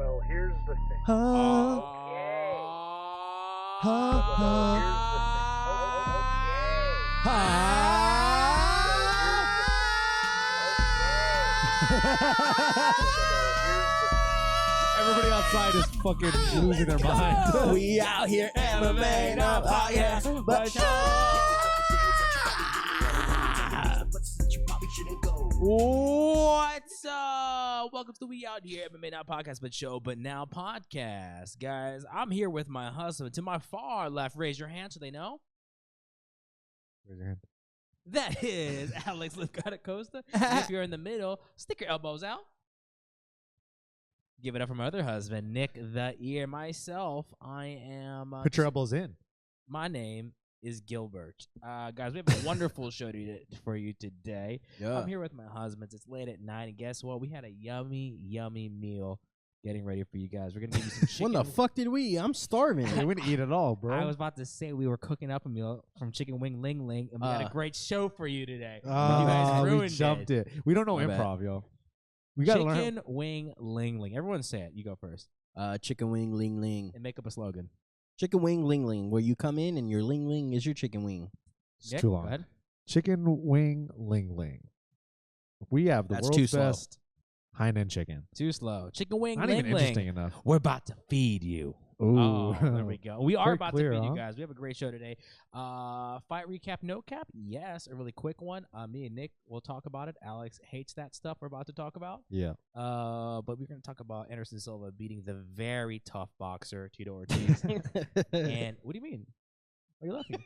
Well, here's the thing. Okay. Well, here's the thing. Everybody outside is fucking losing their mind. We out here MMA, not podcast, but What's up? Welcome to We Out Here MMA, not podcast, but show, but now podcast. Guys, I'm here with my husband. To my far left, raise your hand so they know. Raise your hand. That is Alec Acosta. If you're in the middle, stick your elbows out. Give it up for my other husband, Nick the Ear. Myself, I am... Put your elbows in. My name is Gilbert. Guys, we have a wonderful show for you today. Yeah. I'm here with my husband. It's late at night, and guess what? We had a yummy meal getting ready for you guys. We're going to give you some chicken. when the fuck did we eat? I'm starving. We didn't eat it all, bro. I was about to say we were cooking up a meal from Chicken Wing Ling Ling, and we got a great show for you today. You guys we ruined jumped it. We don't know My improv, yo. We got to learn. Chicken Wing Ling Ling. Everyone say it. You go first. Chicken wing ling ling. And make up a slogan. Chicken wing ling ling. Where you come in and your ling ling is your chicken wing. It's Nick, too go long. ahead. Chicken wing ling ling. We have the That's too world's slow. best Hainan chicken. Too slow. Chicken Wing Not Ling even Ling. interesting enough. We're about to feed you. Ooh. Oh, there we go. We are Very about clear, to feed you huh? guys. We have a great show today. Fight recap, no cap? Yes, a really quick one. Me and Nick will talk about it. Alex hates that stuff we're about to talk about. Yeah. But we're going to talk about Anderson Silva beating the very tough boxer, Tito Ortiz. And what do you mean? Why are you laughing?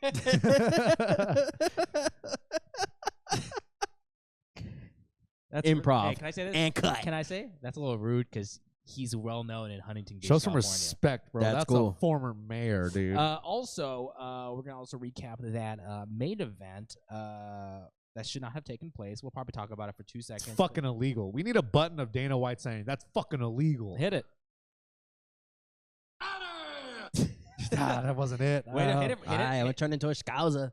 That's Improv. Hey, can I say this? And cut. Can I say? That's a little rude because he's well known in Huntington Beach, Show some California. respect, bro. That's That's cool. a former mayor, dude. Also, we're gonna also recap that main event that should not have taken place. We'll probably talk about it for 2 It's seconds. fucking illegal. We need a button of Dana White saying that's fucking illegal. Hit it. That wasn't it. Wait, hit it. I'm gonna turn into a scouser.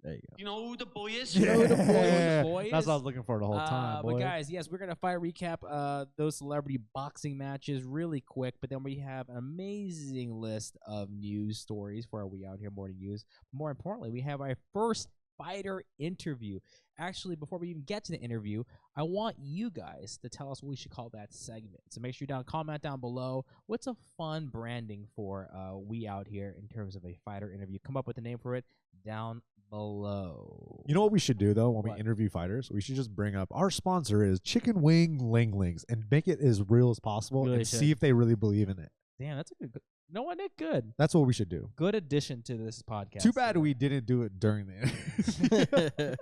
There you go. You know who the boy is? You know who the boy Yeah. is? That's what I was looking for the whole time, boy. But guys, yes, we're gonna fight recap those celebrity boxing matches really quick. But then we have an amazing list of news stories for our We Out Here morning news. More importantly, we have our first fighter interview. Actually, before we even get to the interview, I want you guys to tell us what we should call that segment. So make sure you comment down below. What's a fun branding for We Out Here in terms of a fighter interview? Come up with a name for it down below. You know what we should do though when What? we interview fighters? We should just bring up our sponsor is Chicken Wing Ling Lings and make it as real as possible Really and should. see if they really believe in it. Damn, that's a good. No one, Nick. Good. That's what we should do. Good addition to this podcast. Too bad we didn't do it during the interview.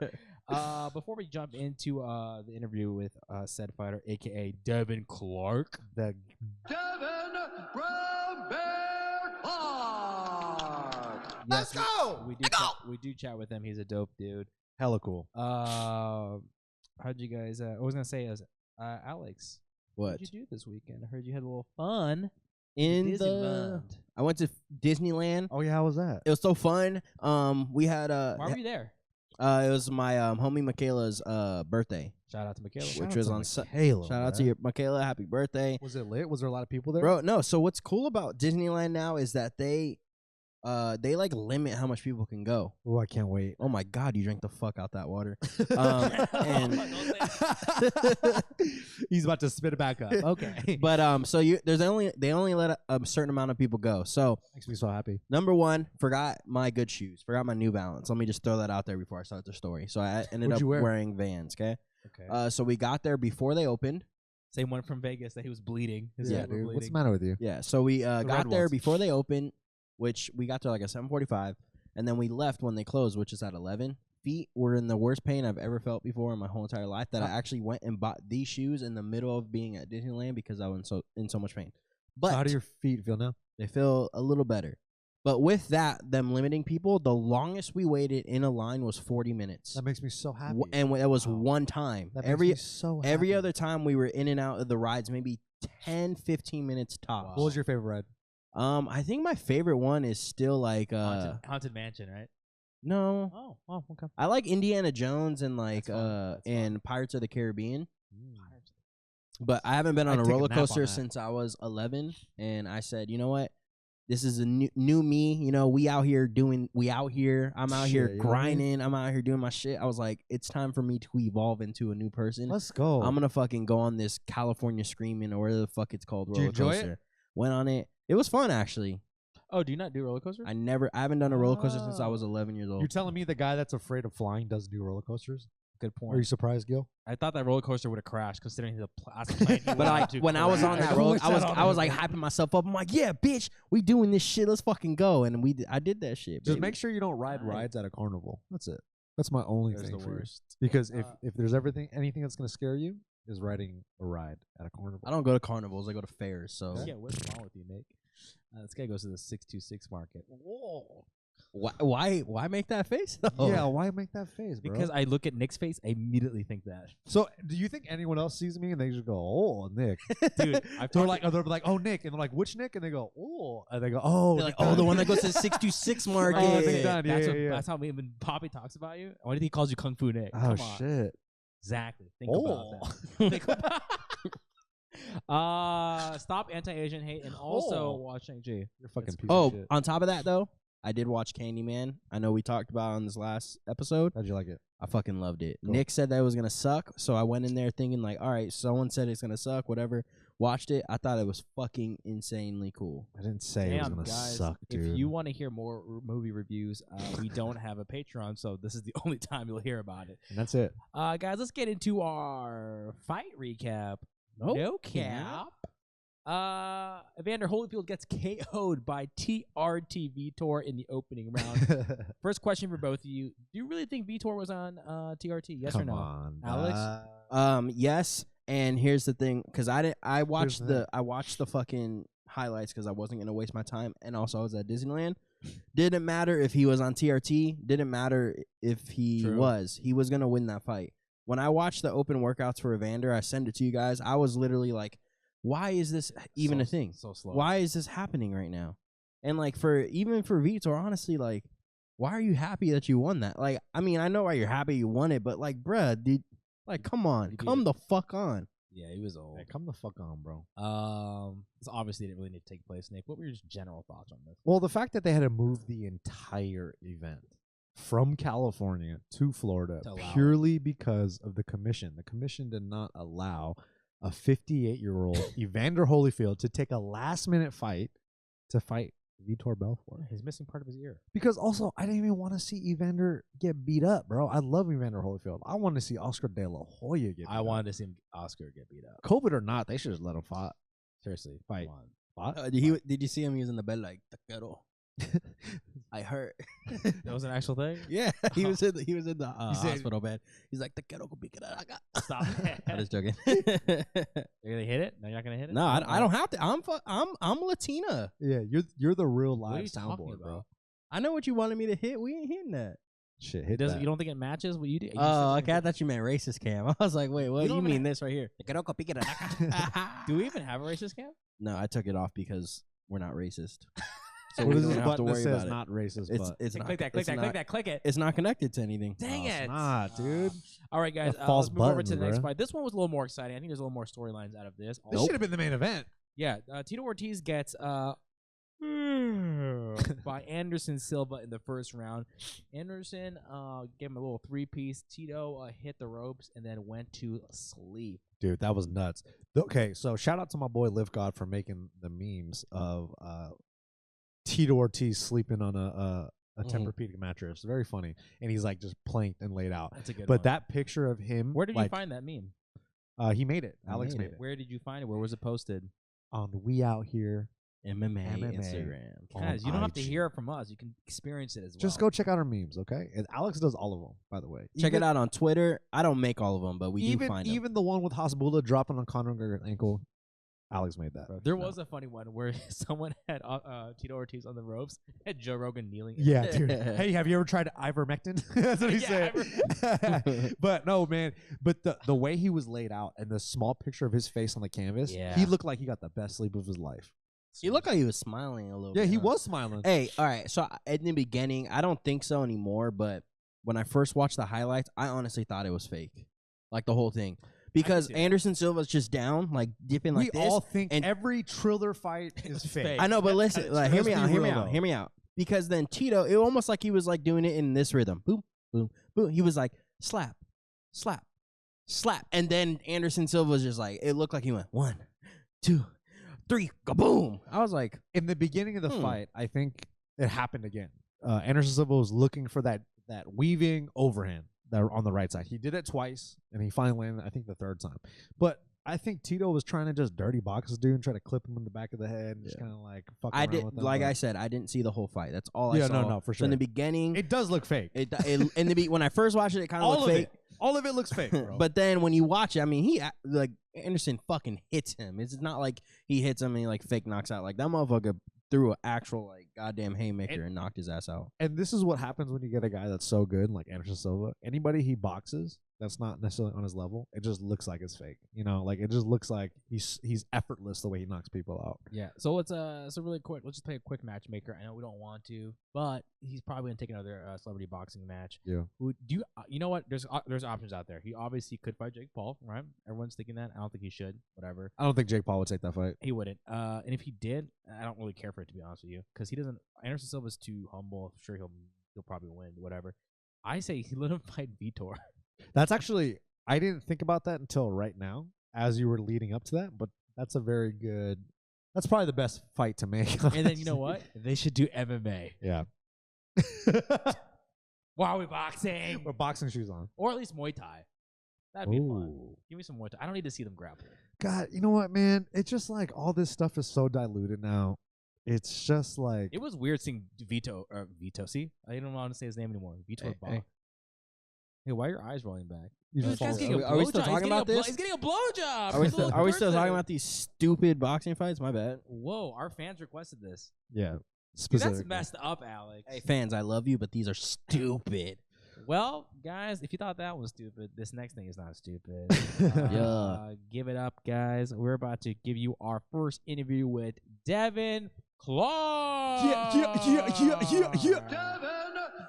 Before we jump into the interview with said fighter, aka Devin Clark. That Devin Brown Bear Clark. Let's go. We do chat with him. He's a dope dude. hella cool. How'd you guys? I was gonna say, Alex, What? what'd you do this weekend? I heard you had a little fun. In the Disneyland. I went to Disneyland. Oh yeah, how was that? It was so fun. We had Why were you there? it was my homie Michaela's birthday, Shout out to Michaela. which was on Halo. Shout out to your Michaela, happy birthday. Was it lit? Was there a lot of people there? Bro, no. So what's cool about Disneyland now is that they like limit how much people can go. Oh, I can't wait. Oh my God, you drank the fuck out that water. He's about to spit it back up. Okay. But so they only let a certain amount of people go. So Makes me so happy. number one, forgot my good shoes, forgot my New Balance. Let me just throw that out there before I start the story. So I ended What'd up you wear? wearing Vans. Okay. Okay. So we got there before they opened. Same one from Vegas that he was bleeding. His Yeah, feet were dude. What's bleeding. the matter with you? Yeah. So we red got there ones. before they opened, which we got there like at 7:45, and then we left when they closed, which is at 11. Feet were in the worst pain I've ever felt before in my whole entire life. That I actually went and bought these shoes in the middle of being at Disneyland because I was in so much pain. But How do your feet feel now? they feel a little better. But with that, them limiting people, the longest we waited in a line was 40 minutes. That makes me so happy. And that was Wow. one time. That Every makes me so happy. every other time we were in and out of the rides, maybe 10, 15 minutes tops. What was your favorite ride? I think my favorite one is still like Haunted Mansion, right? no. Oh, okay. I like Indiana Jones and like That's fun. That's and Pirates of the Caribbean. But I haven't been on I'd a take a roller nap on coaster that. since I was 11, and I said, you know what? This is a new me. You know, I'm out here Shit, grinding. you know what I mean? I'm out here doing my shit. I was like, it's time for me to evolve into a new person. Let's go. I'm gonna fucking go on this California Screaming or whatever the fuck it's called Did you roller enjoy it? coaster. Went on it. It was fun actually. Oh, do you not do roller coasters? I haven't done a roller coaster since I was Oh. 11 years old. You're telling me the guy that's afraid of flying doesn't do roller coasters? Good Are you point. surprised, Gil? I thought that roller coaster would have crashed, considering the last plane. But like when I was on that Don't roller, wish I was that on I was me, like bro. hyping myself up. I'm like, yeah, bitch, we doing this shit. Let's fucking go. And I did that shit. Just baby. make sure you don't ride Nice. rides at a carnival. That's it. That's my only That's thing the for you. worst. Because Uh, if there's anything that's gonna scare you, is riding a ride at a carnival. I don't go to carnivals. I go to fairs. So Yeah, what's wrong with you, Nick? This guy goes to the 626 market. Whoa. why make that face? though? Yeah, why make that face, bro? Because I look at Nick's face, I immediately think that. So, do you think anyone else sees me and they just go, "Oh, Nick"? Dude, I've They're talked like, "Oh, Nick," and they're like, "Which Nick?" And they go, "Oh," and they go, "Oh, They're like, Nick oh, the Dunn." one that goes to the 626 market. Oh, Nick Dunn. that's, Yeah, what, yeah. that's how when Poppy talks about you. Why do you think he calls you Kung Fu Nick? Oh Come on. shit! Exactly. Think Oh. about that. Think about stop anti-Asian hate and also Oh. watch Shang-Chi. You're fucking That's piece Oh, of shit. on top of that though, I did watch Candyman. I know we talked about it on this last episode. How'd you like it? I fucking loved it. Cool. Nick said that it was gonna suck, so I went in there thinking like, all right, someone said it's gonna suck, whatever. Watched it. I thought it was fucking insanely cool. I didn't say it was Damn, gonna guys, suck, dude. if you want to hear more movie reviews, we don't have a Patreon, so this is the only time you'll hear about it. And that's it. Guys, let's get into our fight recap. No cap. Evander Holyfield gets KO'd by TRT Vitor in the opening round. First question for both of you: do you really think Vitor was on TRT? Yes or Come no? on, Alex? Yes, and here's the thing, because I watched the the fucking highlights because I wasn't gonna waste my time, and also I was at Disneyland. Didn't matter if he was on TRT. Didn't matter if he True. was. He was gonna win that fight. When I watched the open workouts for Evander, I sent it to you guys. I was literally like, why is this even a thing? So slow. Why is this happening right now? And like even for Vitor, honestly, like, why are you happy that you won that? Like, I mean, I know why you're happy you won it, but like, bruh, dude, like, come on, He come beat the fuck on. Yeah, he was old. Hey, come the fuck on, bro. This obviously didn't really need to take place, Nick. What were your just general thoughts on this? Well, the fact that they had to move the entire event from California to Florida To allow purely because of the commission. The commission did not allow a 58-year-old Evander Holyfield to take a last-minute fight to fight Vitor Belfort. He's missing part of his ear. Because also, I didn't even want to see Evander get beat up, bro. I love Evander Holyfield. I want to see Oscar De La Hoya get beat I up. wanted to see Oscar get beat up. COVID or not, they should just let him fight. Seriously, Fight. come on. Fight? Did you see him using the bed like taquero? I hurt. That was an actual thing? Yeah, he was in the said- hospital bed. He's like taquero could be good. Stop. I'm just joking. You're gonna hit it? No, you're not gonna hit it? No, I don't have to. I'm Latina. Yeah, you're the real What are live you talking soundboard, about? bro. I know what you wanted me to hit. We ain't hitting that. Shit, It hit doesn't. that. You don't think it matches what you do? Oh, okay. I thought you meant racist cam. I was like, wait, what? don't You even mean this right here? Do we even have a racist cam? No, I took it off because we're not racist. So What we is don't this have to button that worry says about it. not racist? It's but it's not, Click that. Click it's that. not, Click that. Click it. It's not connected to anything. Dang it's it! not, dude. All right, guys. A false Let's move over button, to the next bruh. fight. This one was a little more exciting. I think there's a little more storylines out of this. This should have been the main event. Yeah, Tito Ortiz gets by Anderson Silva in the first round. Anderson gave him a little three-piece. Tito hit the ropes and then went to sleep. Dude, that was nuts. Okay, so shout out to my boy Liv God for making the memes of Tito Ortiz sleeping on a Tempur-Pedic mattress. Very funny. And he's like just planked and laid out. That's a good But one. that picture of him, Where did you like, find that meme? he made it. He Alex made made it. it. Where did you find it? Where was it posted? On We Out Here. MMA, MMA. Instagram. On Guys, you don't have to IG. hear it from us. You can experience it as well. Just go check out our memes, okay? And Alex does all of them, by the way. Check it out on Twitter. I don't make all of them, but we do find them. Even the one with Hasbulla dropping on Conor McGregor's ankle, Alex made that. There was a funny one where someone had Tito Ortiz on the ropes and Joe Rogan kneeling. Yeah, dude. Hey, have you ever tried ivermectin? That's what he Yeah, said. But no, man. But the way he was laid out and the small picture of his face on the canvas, Yeah. he looked like he got the best sleep of his life. He looked like he was smiling a little Yeah, bit. he huh? was smiling. Hey, all right. So in the beginning, I don't think so anymore. But when I first watched the highlights, I honestly thought it was fake, like the whole thing. because see that. Anderson Silva's just down, like dipping like we this. all think and every Triller fight is fake. fake. I know, but That's listen, kinda like, true. hear me Let's out, be hear me real, out, though. hear me out. Because then Tito, it almost like he was like doing it in this rhythm. Boom, boom, boom. He was like slap, slap, slap, and then Anderson Silva was just like, it looked like he went 1, 2, 3, kaboom. I was like, In the beginning of the fight, I think it happened again. Anderson Silva was looking for that weaving overhand that on the right side. He did it twice, and he finally landed, I think, the third time. But I think Tito was trying to just dirty box this dude and try to clip him in the back of the head and just kind of like fuck I around did, with him. like but I said, I didn't see the whole fight. That's all I Yeah, saw. no, for So in sure. the beginning, it does look fake. when I first watched it, it kind of all looked of fake. all of it looks fake, bro. But then when you watch it, I mean, he like Anderson fucking hits him. It's not like he hits him and he like fake knocks out. Like that motherfucker threw an actual like goddamn haymaker and knocked his ass out. And this is what happens when you get a guy that's so good, like Anderson Silva. Anybody he boxes that's not necessarily on his level, it just looks like it's fake. You know, like it just looks like he's effortless the way he knocks people out. Yeah. So let's so really quick. Let's just play a quick matchmaker. I know we don't want to, but he's probably gonna take another celebrity boxing match. Yeah. Who do you? You know what? There's options out there. He obviously could fight Jake Paul, right? Everyone's thinking that. I don't think he should. Whatever. I don't think Jake Paul would take that fight. He wouldn't. And if he did, I don't really care for it, to be honest with you, because he doesn't. Anderson Silva's too humble. Sure, he'll probably win. Whatever. I say he let him fight Vitor. That's actually, I didn't think about that until right now, as you were leading up to that. But that's a very good. That's probably the best fight to make. And then you know what? They should do MMA. Yeah. Why are we boxing? With boxing shoes on. Or at least Muay Thai. That'd be fun. Ooh. Give me some Muay Thai. I don't need to see them grapple. God, you know what, man? It's just like all this stuff is so diluted now. It's just like It was weird seeing Vito. See, I don't want to say his name anymore. Vitor Bach. hey. Hey, why are your eyes rolling back? you Dude, just this guy's fall getting a asleep. Are we still blowjob. talking about this? He's getting a blowjob. Are we His still little talking person. about these stupid boxing fights? My bad. Whoa, our fans requested this. Yeah. Dude, Specifically. that's messed up, Alex. Hey fans, I love you, but these are stupid. Well, guys, if you thought that was stupid, this next thing is not stupid. Yeah. Give it up, guys. We're about to give you our first interview with Devin Clark. Devin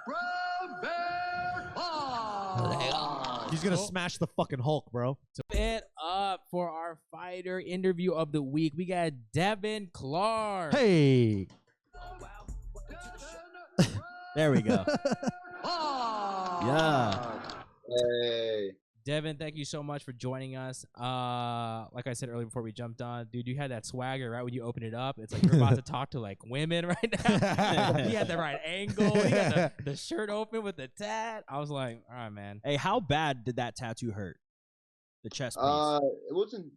from Bear Park. He's gonna smash the fucking Hulk, bro. It up for our fighter interview of the week. We got Devin Clark. Hey. There we go. Yeah. Hey. Devin, thank you so much for joining us. Like I said earlier before we jumped on, dude, you had that swagger right when you opened it up. It's like you're about to talk to like women right now. He had the right angle. He had the shirt open with the tat. I was like, all right, man. Hey, how bad did that tattoo hurt? The chest piece. It wasn't.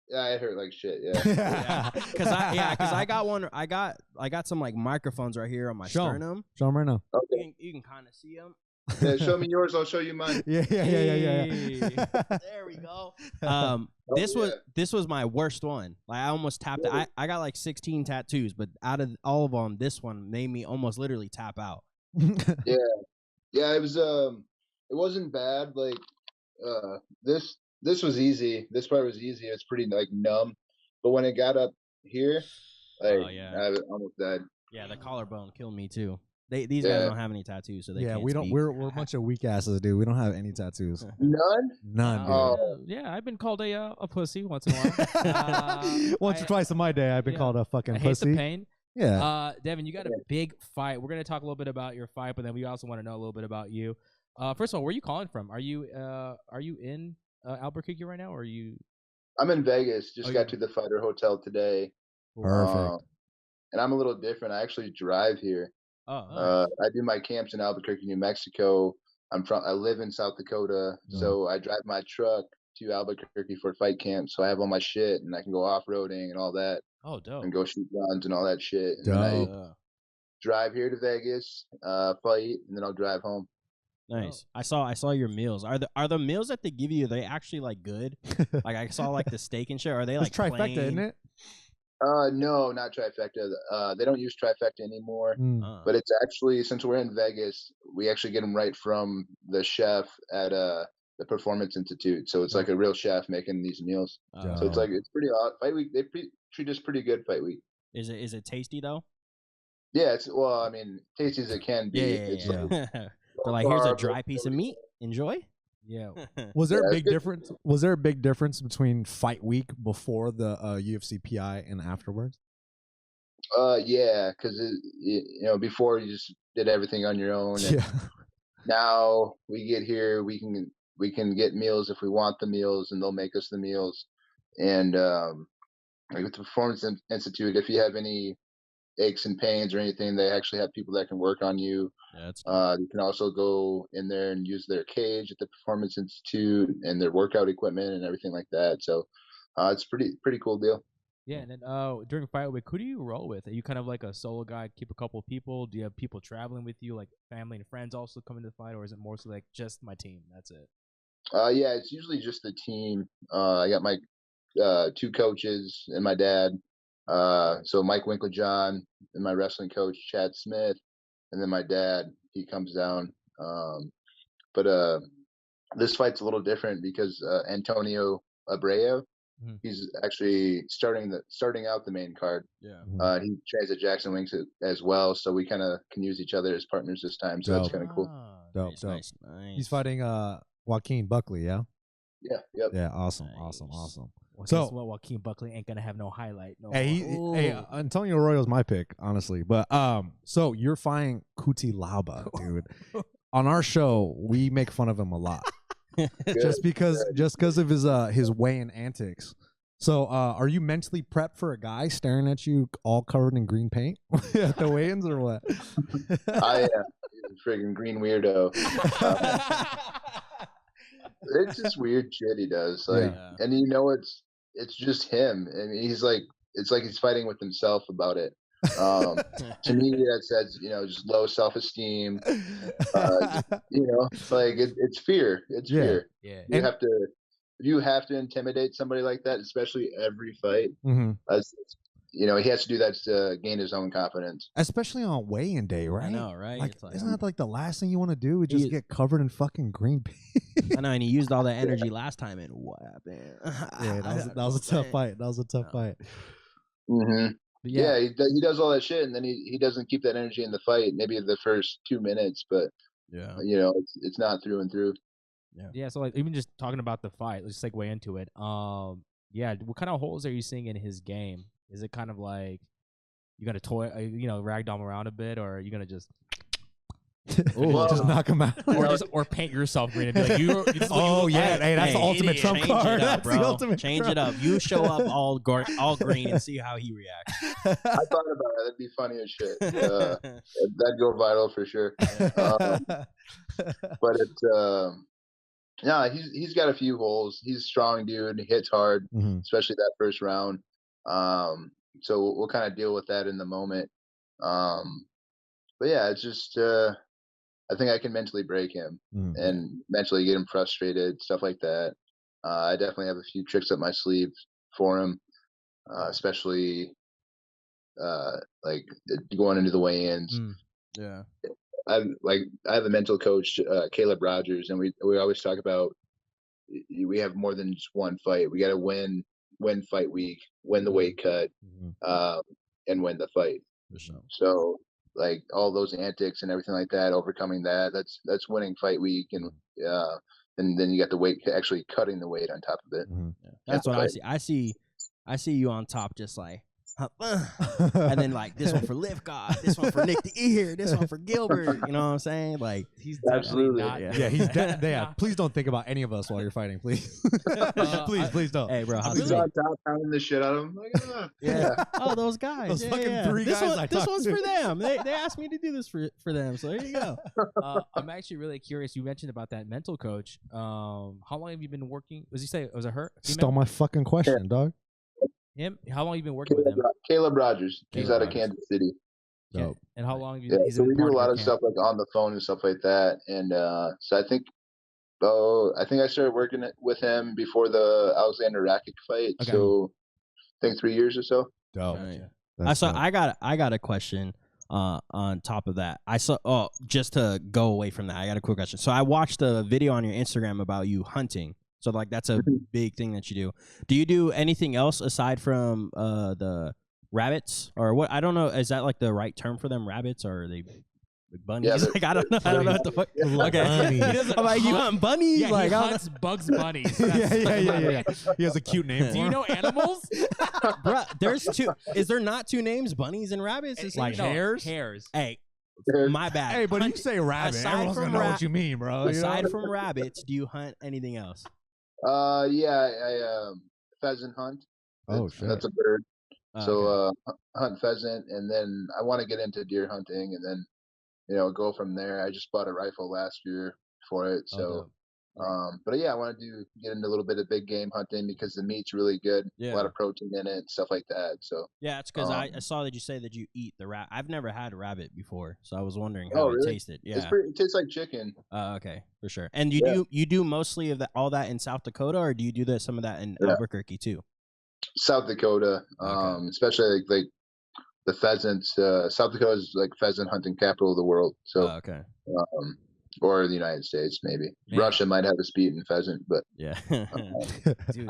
Yeah, it hurt like shit. Yeah. Yeah, because I got one. I got some like microphones right here on my Show 'em. sternum. Show him right now. Okay. You can kind of see them. Yeah, show me yours. I'll show you mine. Yeah. There we go. This was my worst one. Like I almost tapped. I got like 16 tattoos, but out of all of them, this one made me almost literally tap out. Yeah, it was. It wasn't bad. Like, this was easy. This part was easy. It's pretty like numb, but when it got up here, like, Oh, yeah. I almost died. Yeah, the collarbone killed me too. These guys don't have any tattoos, so they can't we don't. speak. We're a bunch of weak asses, dude. We don't have any tattoos. None. None. Dude. Oh. Yeah, I've been called a pussy once in a while. Once or twice in my day, I've been yeah. called a fucking I hate pussy. the pain. Yeah. Devin, you got a big fight. We're gonna talk a little bit about your fight, but then we also want to know a little bit about you. First of all, where are you calling from? Are you in Albuquerque right now, or are you? I'm in Vegas. Just Oh, got to the Fighter Hotel today. Perfect. And I'm a little different. I actually drive here. Oh, I do my camps in Albuquerque, New Mexico. I live in South Dakota, so I drive my truck to Albuquerque for fight camp. So I have all my shit, and I can go off roading and all that, oh, dope. and go shoot guns and all that shit. And then I Dope. drive here to Vegas, fight, and then I'll drive home. Nice. I saw your meals. Are the meals that they give you, are they actually like good? Like I saw like the steak and shit. Are they like It's trifecta, plain? isn't it? No, not trifecta. They don't use trifecta anymore. But it's actually, since we're in Vegas, we actually get them right from the chef at the Performance Institute. So it's like a real chef making these meals. So it's like, it's pretty odd. Fight week, they treat us pretty good fight week. Is it tasty though? Yeah, well, I mean, tasty as it can be. Yeah. It's like, They're like, here's a dry piece of meat. Enjoy. Yeah. Was there a Yeah, big difference? Was there a big difference between fight week before the UFC PI and afterwards? Yeah, because before you just did everything on your own, and Yeah. now we get here, we can get meals if we want the meals, and they'll make us the meals. And like with the Performance Institute, if you have any aches and pains or anything, they actually have people that can work on you. Yeah, that's You can also go in there and use their cage at the Performance Institute and their workout equipment and everything like that. So it's pretty cool deal. Yeah, and then during fight week, who do you roll with? Are you kind of like a solo guy, keep a couple of people? Do you have people traveling with you, like family and friends also coming to the fight, or is it more so like just my team? That's it. Yeah, it's usually just the team. I got my 2 coaches and my dad. So Mike Winklejohn and my wrestling coach Chad Smith, and then my dad. He comes down. But this fight's a little different because Antonio Abreu, he's actually starting out the main card. Yeah. He trains at Jackson Wings as well, so we kind of can use each other as partners this time. So that's kind of cool. Dope, Nice, dope. nice, nice. He's fighting Joaquin Buckley, yeah? Yeah. Yep. Yeah, awesome, Nice. awesome. Well, So- guess what? Joaquin Buckley ain't gonna have no highlight. No Hey, more. Antonio Arroyo's my pick, honestly. But so you're fighting Kuti Lauba, dude. On our show, we make fun of him a lot. just because of his weigh-in antics. So are you mentally prepped for a guy staring at you all covered in green paint at the weigh-ins or what? I am. He's a friggin' green weirdo. It's just weird shit he does. Like, Yeah. and it's just him. I mean, it's like he's fighting with himself about it. To me, that says, just low self-esteem. Like it's fear. It's fear. Yeah. You have to intimidate somebody like that, especially every fight. Mm-hmm. He has to do that to gain his own confidence. Especially on weigh-in day, right? I know, right? Like, It's like, isn't that like the last thing you want to do? Is just get covered in fucking green paint? I know, and he used all that energy last time, and what happened? Yeah, that was a tough fight. That was a tough fight. Mm-hmm. But Yeah, he does all that shit, and then he doesn't keep that energy in the fight. Maybe the first 2 minutes, but Yeah. it's not through and through. Yeah, so like even just talking about the fight, let's segue into it. Yeah, what kind of holes are you seeing in his game? Is it kind of like you gonna ragdoll him around a bit, or are you gonna just Just knock him out. or paint yourself green and be like, you? Oh yeah, hey, that's the ultimate trump Change card. it up, That's the bro. ultimate. Change trump. it up. You show up all green and see how he reacts. I thought about it. That'd be funny as shit. That'd go viral for sure. But he's got a few holes. He's a strong dude. He hits hard, especially that first round. So we'll kind of deal with that in the moment. But yeah, it's just I think I can mentally break him and mentally get him frustrated, stuff like that. I definitely have a few tricks up my sleeve for him, especially like going into the weigh-ins. Yeah. I have a mental coach, Caleb Rogers, and we always talk about we have more than just one fight. We got to win fight week, win the weight cut, and win the fight. For sure. So like all those antics and everything like that, overcoming that's winning fight week, and then you got the weight, actually cutting the weight on top of it. Yeah. That's what I see. I see you on top, just like, and then like this one for Lift God, this one for Nick the Ear, this one for Gilbert. You know what I'm saying? Like he's absolutely not. Yeah, he's please don't think about any of us while you're fighting, please. Please don't. Hey, bro, I was on top pounding the shit out of him. Like, yeah. Oh, those guys. Those fucking three guys This one's for them. They asked me to do this for them. So there you go. I'm actually really curious. You mentioned about that mental coach. How long have you been working? Was it her? Stole my fucking question, dog. Him? How long have you been working with him? Caleb Rogers. He's Caleb out of Rogers. Kansas City. Dope. And how long have you? Yeah, he's so been we do part a lot your of camp? stuff like on the phone and stuff like that. And so I think I started working with him before the Alexander Rakic fight. Okay. So I think 3 years or so. Dope. Right. I got a question on top of that. Just to go away from that, I got a quick question. So I watched a video on your Instagram about you hunting. So like that's a big thing that you do. Do you do anything else aside from the rabbits or what? I don't know. Is that like the right term for them, rabbits, or are they? bunnies. Yeah, He's like, I don't know what the fuck. Okay. Bunnies. I'm like, you hunt bunnies? Yeah, like, he I'm hunts Bugs Bunnies. yeah. He has a cute name. Do for you him. know animals? Bruh, there's two. Is there not two names? Bunnies and rabbits? It's like No, hares? Hares. Hey, my bad. Hey, but Hunt- you say rabbit, aside everyone's from gonna know ra- what you mean, bro. you know? Aside from rabbits, do you hunt anything else? Yeah, I pheasant hunt. Oh, shit. That's a bird. Oh, So okay. hunt pheasant, and then I want to get into deer hunting, and then go from there. I just bought a rifle last year for it, so dope. but yeah, I want to get into a little bit of big game hunting because the meat's really good, Yeah. a lot of protein in it, stuff like that. So Yeah, it's because I saw that you say that you eat the rat. I've never had a rabbit before, so I was wondering how Oh, it really? tasted. Yeah. it tastes like chicken. Okay, for sure. And you do mostly of all that in South Dakota, or do you do some of that in Albuquerque too? South Dakota, Okay. especially like the pheasants. South Dakota is like pheasant hunting capital of the world. So Okay. or the United States, maybe. Man. Russia might have us beat in pheasant, but Yeah. Dude,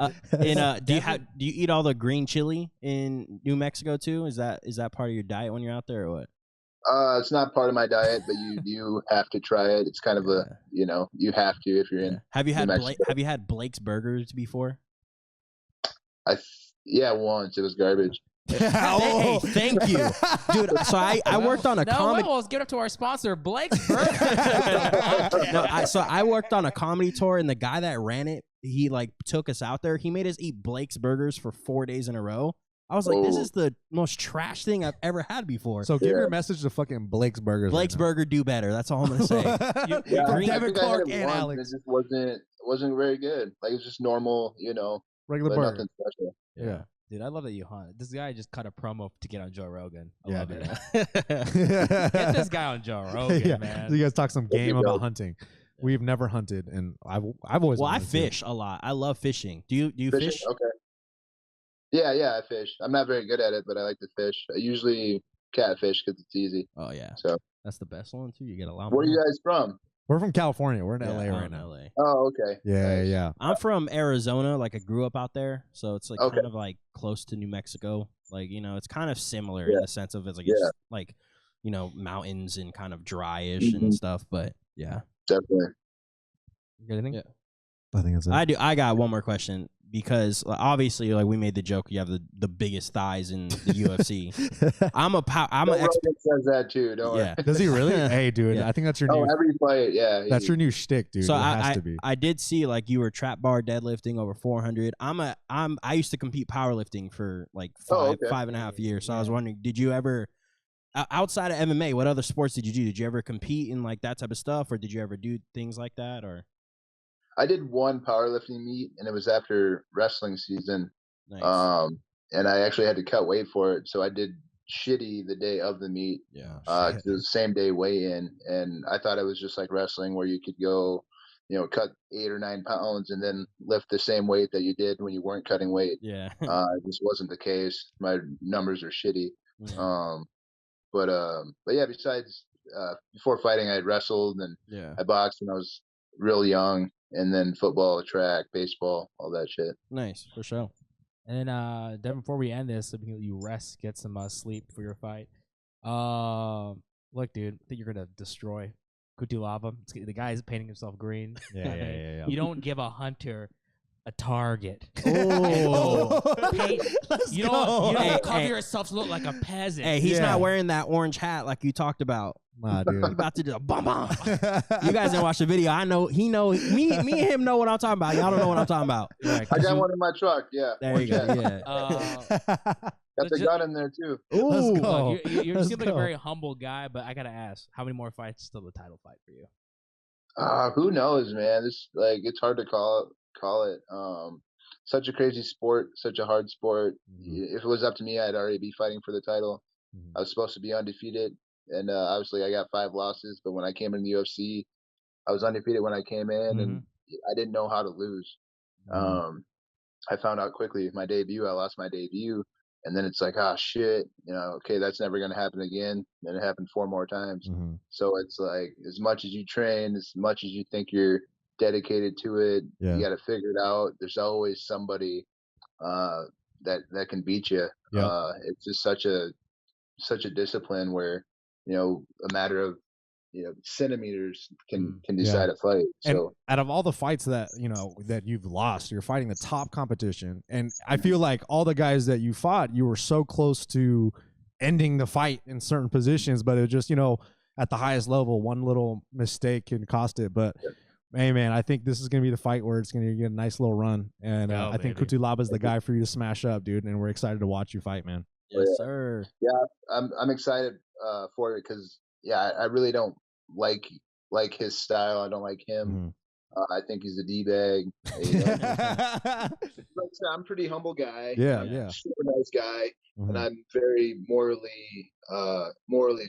Do you eat all the green chili in New Mexico too? Is that part of your diet when you're out there, or what? it's not part of my diet, but you have to try it. It's kind of you have to if you're in. Have you had New Mexico. Have you had Blake's Burgers before? Once it was garbage. Hey, thank you, dude. So I worked on a comedy. Let's give it up to our sponsor, Blake's Burger. So I worked on a comedy tour, and the guy that ran it, he like took us out there. He made us eat Blake's Burgers for 4 days in a row. I was like, this is the most trash thing I've ever had before. So give your message to fucking Blake's Burgers. Blake's Burger do better. That's all I'm gonna say. Yeah, I Devin, think I had Clark, it and once, Alex. It just wasn't very good. Like it was just normal, Regular but burger. nothing special. Yeah. Dude, I love that you hunt. This guy just cut a promo to get on Joe Rogan. I Yeah, love dude. it. Get this guy on Joe Rogan, Yeah. man. So you guys talk some game you about go. hunting. We've never hunted, and I've always. Well, I wanted to. fish a lot. I love fishing. Do you Fishing? fish? Okay. Yeah, I fish. I'm not very good at it, but I like to fish. I usually catfish because it's easy. Oh yeah, So that's the best one too. You get a lot. where are you guys from? We're from California. We're in LA I'm right in now. LA. Oh, okay. Yeah, Nice. yeah. I'm from Arizona. Like I grew up out there, so it's like Okay. kind of like close to New Mexico. Like it's kind of similar in Yeah. the sense of it's like Yeah. it's like mountains and kind of dryish and stuff. But yeah, Definitely. You got anything? Yeah. I think it's. I do. I got one more question because obviously, like we made the joke, you have the biggest thighs in the UFC. I'm an Rogan expert. says that too. Don't worry. Yeah. Does he really? Hey, dude. Yeah. I think that's your Oh, new. every fight, yeah. That's your new shtick, dude. So it has to be. I did see like you were trap bar deadlifting over 400. I used to compete powerlifting for like okay. 5.5 years. So I was wondering, did you ever outside of MMA, what other sports did you do? Did you ever compete in like that type of stuff, or did you ever do things like that? Or I did one powerlifting meet, and it was after wrestling season. nice. And I actually had to cut weight for it, so I did shitty the day of the meet. Yeah. 'Cause it was the same day weigh-in, and I thought it was just like wrestling where you could go, cut 8 or 9 pounds and then lift the same weight that you did when you weren't cutting weight. Yeah. It just wasn't the case. My numbers are shitty. But yeah, besides before fighting, I had wrestled and Yeah. I boxed when I was real young, and then football, track, baseball, all that shit. Nice for sure. And then, Devin, before we end this, so you rest, get some sleep for your fight. Look, dude, I think you're gonna destroy Kutilava. The guy is painting himself green. Yeah. You don't give a hunter a target. Oh. You don't Hey, cover hey. yourself to look like a peasant. Hey, he's Yeah. not wearing that orange hat like you talked about. Nah, dude. He about to do a bum bum. You guys didn't watch the video. I know. He know. Me and him know what I'm talking about. Y'all don't know what I'm talking about. Yeah, I got one in my truck. Yeah. There you go. Yeah. Yeah. Got the gun in there too. Ooh. Let's go. Look, you Let's seem like a go. very humble guy, but I gotta ask, how many more fights till the title fight for you? Who knows, man? It's hard to call it. Such a crazy sport, such a hard sport. If it was up to me, I'd already be fighting for the title. I was supposed to be undefeated, and obviously I got 5 losses. But when I came in the UFC, I was undefeated when I came in, and I didn't know how to lose. I found out quickly. My debut, I lost my debut, and then it's like, shit, okay, that's never gonna happen again. Then it happened 4 more times. So it's like, as much as you train, as much as you think you're dedicated to it, you got to figure it out. There's always somebody that can beat you. It's just such a discipline where a matter of centimeters can decide a fight. And So out of all the fights that that you've lost, you're fighting the top competition, and I feel like all the guys that you fought, you were so close to ending the fight in certain positions, but it was just at the highest level, one little mistake can cost it. But hey, man, I think this is gonna be the fight where it's gonna get a nice little run, and I think Kutulaba is the guy for you to smash up, dude. And we're excited to watch you fight, man. Yes, sir. Yeah, I'm excited for it because I really don't like his style. I don't like him. I think he's a d-bag. I'm a pretty humble guy. Yeah. Super nice guy, and I'm very morally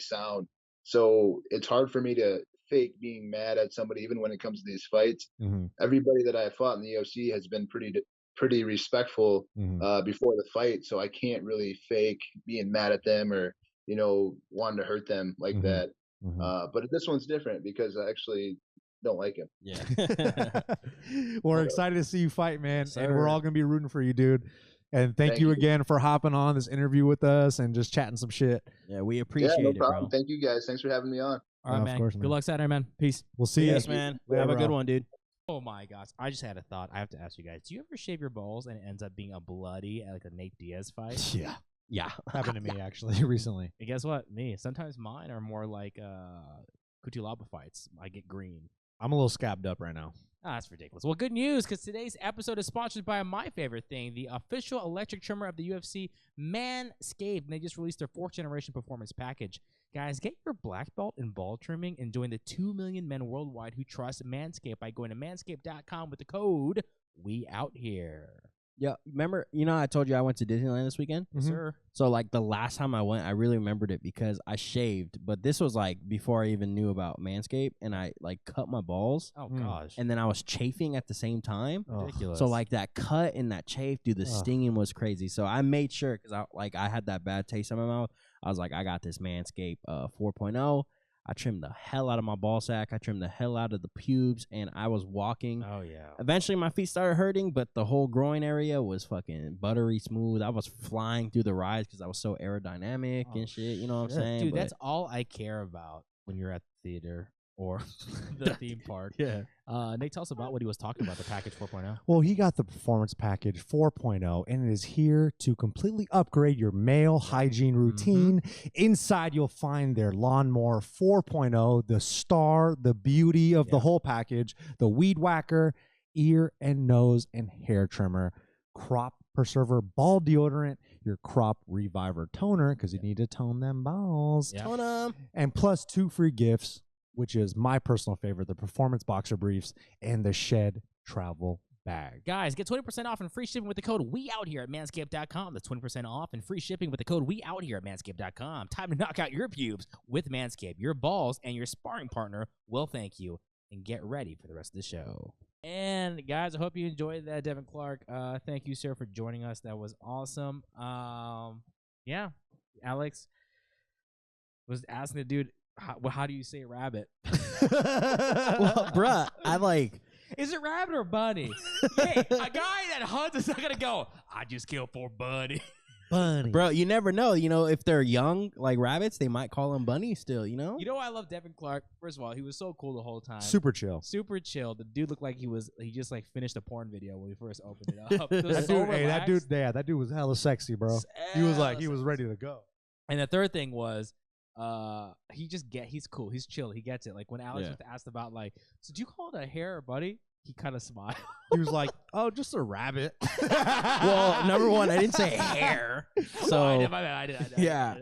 sound. So it's hard for me to fake being mad at somebody, even when it comes to these fights. Everybody that I fought in the UFC has been pretty respectful before the fight, so I can't really fake being mad at them or wanting to hurt them like that. But this one's different because I actually don't like him. Yeah. We're excited to see you fight, man, Sir. and we're all gonna be rooting for you, dude. And thank you again for hopping on this interview with us and just chatting some shit. Yeah, we appreciate no it, problem. bro. Thank you guys. Thanks for having me on. All right, Of man. course, Good man. luck Saturday, man. Peace. We'll see you. Yes, man. Later, Have a good bro. one, dude. Oh my gosh! I just had a thought. I have to ask you guys: do you ever shave your balls and it ends up being a bloody, like a Nate Diaz fight? Yeah, happened to me actually recently. And guess what? Me. Sometimes mine are more like Kutulaba fights. I get green. I'm a little scabbed up right now. Ah, that's ridiculous. Well, good news, because today's episode is sponsored by my favorite thing, the official electric trimmer of the UFC, Manscaped. And they just released their 4th generation performance package. Guys, get your black belt in ball trimming and join the 2 million men worldwide who trust Manscaped by going to manscaped.com with the code WeOutHere. Yeah, remember, I told you I went to Disneyland this weekend? Yes, sir. So, like, the last time I went, I really remembered it because I shaved, but this was, like, before I even knew about Manscaped, and I, like, cut my balls. Oh, gosh. And then I was chafing at the same time. Ridiculous. So, like, that cut and that chafe, dude, the stinging was crazy. So, I made sure, because, I had that bad taste in my mouth. I was like, I got this Manscaped 4.0. I trimmed the hell out of my ball sack. I trimmed the hell out of the pubes, and I was walking. Oh, yeah. Eventually, my feet started hurting, but the whole groin area was fucking buttery smooth. I was flying through the rides because I was so aerodynamic and shit. You know what I'm saying? Dude, But- that's all I care about when you're at the theater or the theme park. Yeah. Nate, tell us about what he was talking about, the package 4.0. Well, he got the Performance Package 4.0, and it is here to completely upgrade your male hygiene routine. Inside, you'll find their Lawnmower 4.0, the star, the beauty of the whole package, the Weed Whacker, ear and nose and hair trimmer, Crop Preserver ball deodorant, your Crop Reviver toner, because you need to tone them balls, Tone 'em. and plus 2 free gifts, which is my personal favorite, the Performance Boxer Briefs and the Shed Travel Bag. Guys, get 20% off and free shipping with the code WeOutHere at manscaped.com. That's 20% off and free shipping with the code WeOutHere at manscaped.com. Time to knock out your pubes with Manscaped. Your balls and your sparring partner will thank you. And get ready for the rest of the show. And guys, I hope you enjoyed that, Devin Clark. Thank you, sir, for joining us. That was awesome. Yeah, Alex was asking the dude, how do you say rabbit? Well, bruh, Is it rabbit or bunny? Hey, a guy that hunts is not gonna go, I just killed 4 bunny. Bunny. bro, you never know. If they're young, like rabbits, they might call them bunnies still, You know why I love Devin Clark? First of all, he was so cool the whole time. Super chill. Super chill. The dude looked like he just like finished a porn video when we first opened it up. It was That so dude, that relaxed. dude, that dude was hella sexy, bro. He was ready to go. And the third thing was, he's cool. He's chill. He gets it. Like when Alex was asked about like, so do you call it a hare or buddy? He kind of smiled. He was like, "Oh, just a rabbit." Well, number one, I didn't say hair. So I did, my bad. I did. yeah.